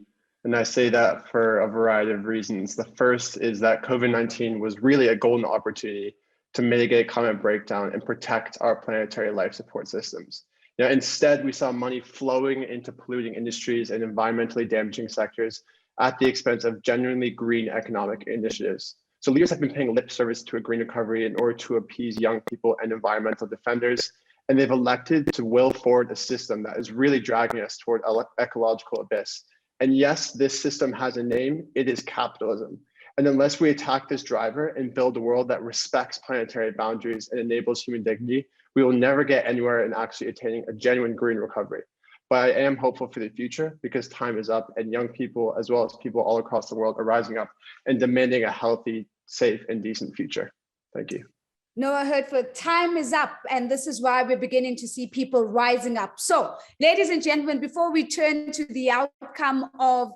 And I say that for a variety of reasons. The first is that COVID-19 was really a golden opportunity to mitigate climate breakdown and protect our planetary life support systems. Instead, we saw money flowing into polluting industries and environmentally damaging sectors at the expense of genuinely green economic initiatives. So leaders have been paying lip service to a green recovery in order to appease young people and environmental defenders, and they've elected to will forward a system that is really dragging us toward ecological abyss. And yes, this system has a name, it is capitalism. And unless we attack this driver and build a world that respects planetary boundaries and enables human dignity, we will never get anywhere in actually attaining a genuine green recovery. But I am hopeful for the future because time is up and young people, as well as people all across the world, are rising up and demanding a healthy, safe, and decent future. Thank you. Noah Hertford, time is up, and this is why we're beginning to see people rising up. So, ladies and gentlemen, before we turn to the outcome of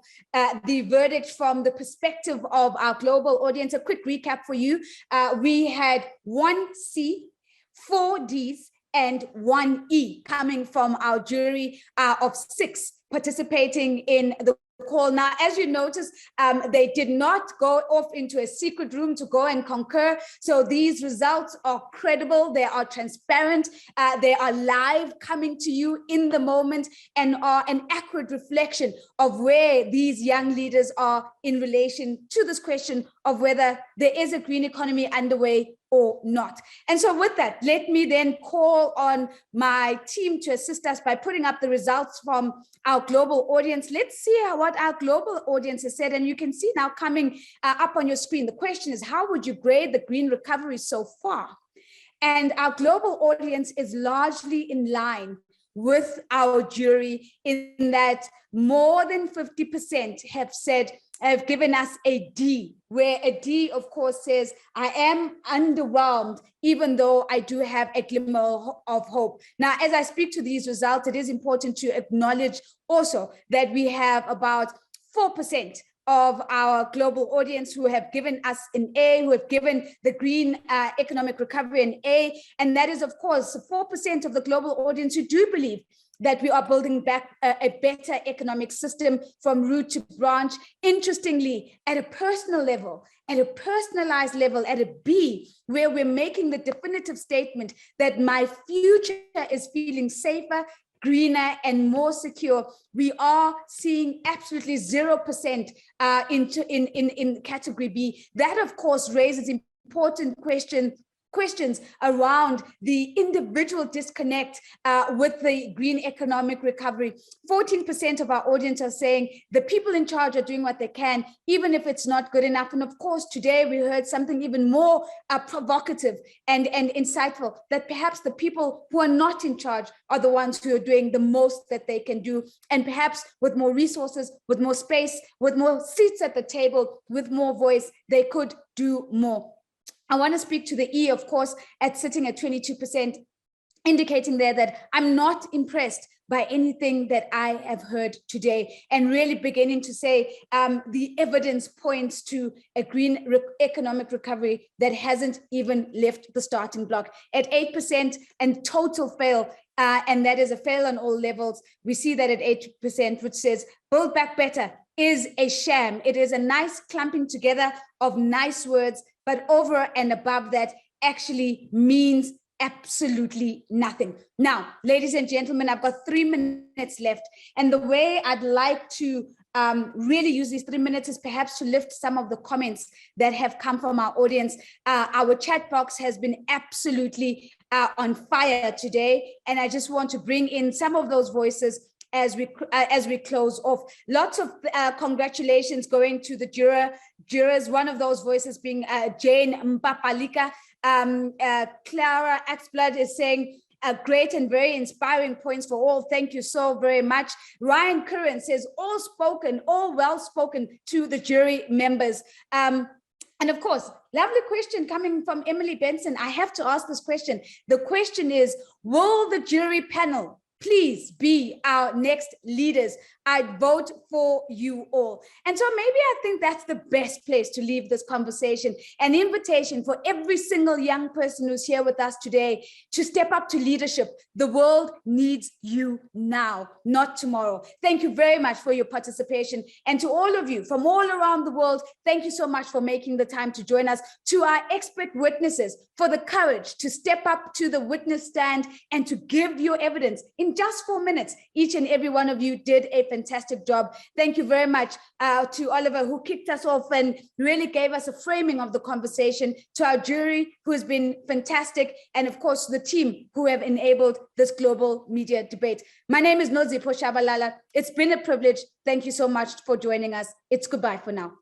the verdict from the perspective of our global audience, a quick recap for you. We had 1 C, 4 Ds, and 1 E coming from our jury of 6 participating in the call. Now, as you notice, they did not go off into a secret room to go and concur. So these results are credible, they are transparent, they are live, coming to you in the moment, and are an accurate reflection of where these young leaders are in relation to this question of whether there is a green economy underway or not. And so with that, let me then call on my team to assist us by putting up the results from our global audience. Let's see what our global audience has said. And you can see now coming up on your screen, the question is, how would you grade the green recovery so far? And our global audience is largely in line with our jury in that more than 50% have given us a D, where a D, of course, says, I am underwhelmed, even though I do have a glimmer of hope. Now, as I speak to these results, it is important to acknowledge also that we have about 4% of our global audience who have given us an A, who have given the green economic recovery an A. And that is, of course, 4% of the global audience who do believe that we are building back a better economic system from root to branch. Interestingly, at a personal level, at a personalized level, at a B, where we're making the definitive statement that my future is feeling safer, greener, and more secure, we are seeing absolutely 0% in category B. That, of course, raises important questions around the individual disconnect with the green economic recovery. 14% of our audience are saying the people in charge are doing what they can, even if it's not good enough. And of course, today we heard something even more provocative and insightful, that perhaps the people who are not in charge are the ones who are doing the most that they can do. And perhaps with more resources, with more space, with more seats at the table, with more voice, they could do more. I want to speak to the E, of course, at sitting at 22%, indicating there that I'm not impressed by anything that I have heard today, and really beginning to say the evidence points to a green economic recovery that hasn't even left the starting block at 8% and total fail. And that is a fail on all levels. We see that at 8%, which says Build Back Better is a sham. It is a nice clumping together of nice words, but over and above that actually means absolutely nothing. Now, ladies and gentlemen, I've got 3 minutes left. And the way I'd like to really use these 3 minutes is perhaps to lift some of the comments that have come from our audience. Our chat box has been absolutely on fire today. And I just want to bring in some of those voices as we close off. Lots of congratulations going to the jurors, one of those voices being Jane Mpapalika. Clara Axblood is saying, great and very inspiring points for all. Thank you so very much. Ryan Curran says, all well spoken to the jury members. And of course, lovely question coming from Emily Benson. I have to ask this question. The question is, will the jury panel please be our next leaders? I'd vote for you all. And so maybe I think that's the best place to leave this conversation. An invitation for every single young person who's here with us today to step up to leadership. The world needs you now, not tomorrow. Thank you very much for your participation. And to all of you from all around the world, thank you so much for making the time to join us. To our expert witnesses, for the courage to step up to the witness stand and to give your evidence in just 4 minutes. Each and every one of you did a fantastic job. Thank you very much to Oliver, who kicked us off and really gave us a framing of the conversation, to our jury, who has been fantastic, and of course, the team who have enabled this global media debate. My name is Nozipho Tshabalala. It's been a privilege. Thank you so much for joining us. It's goodbye for now.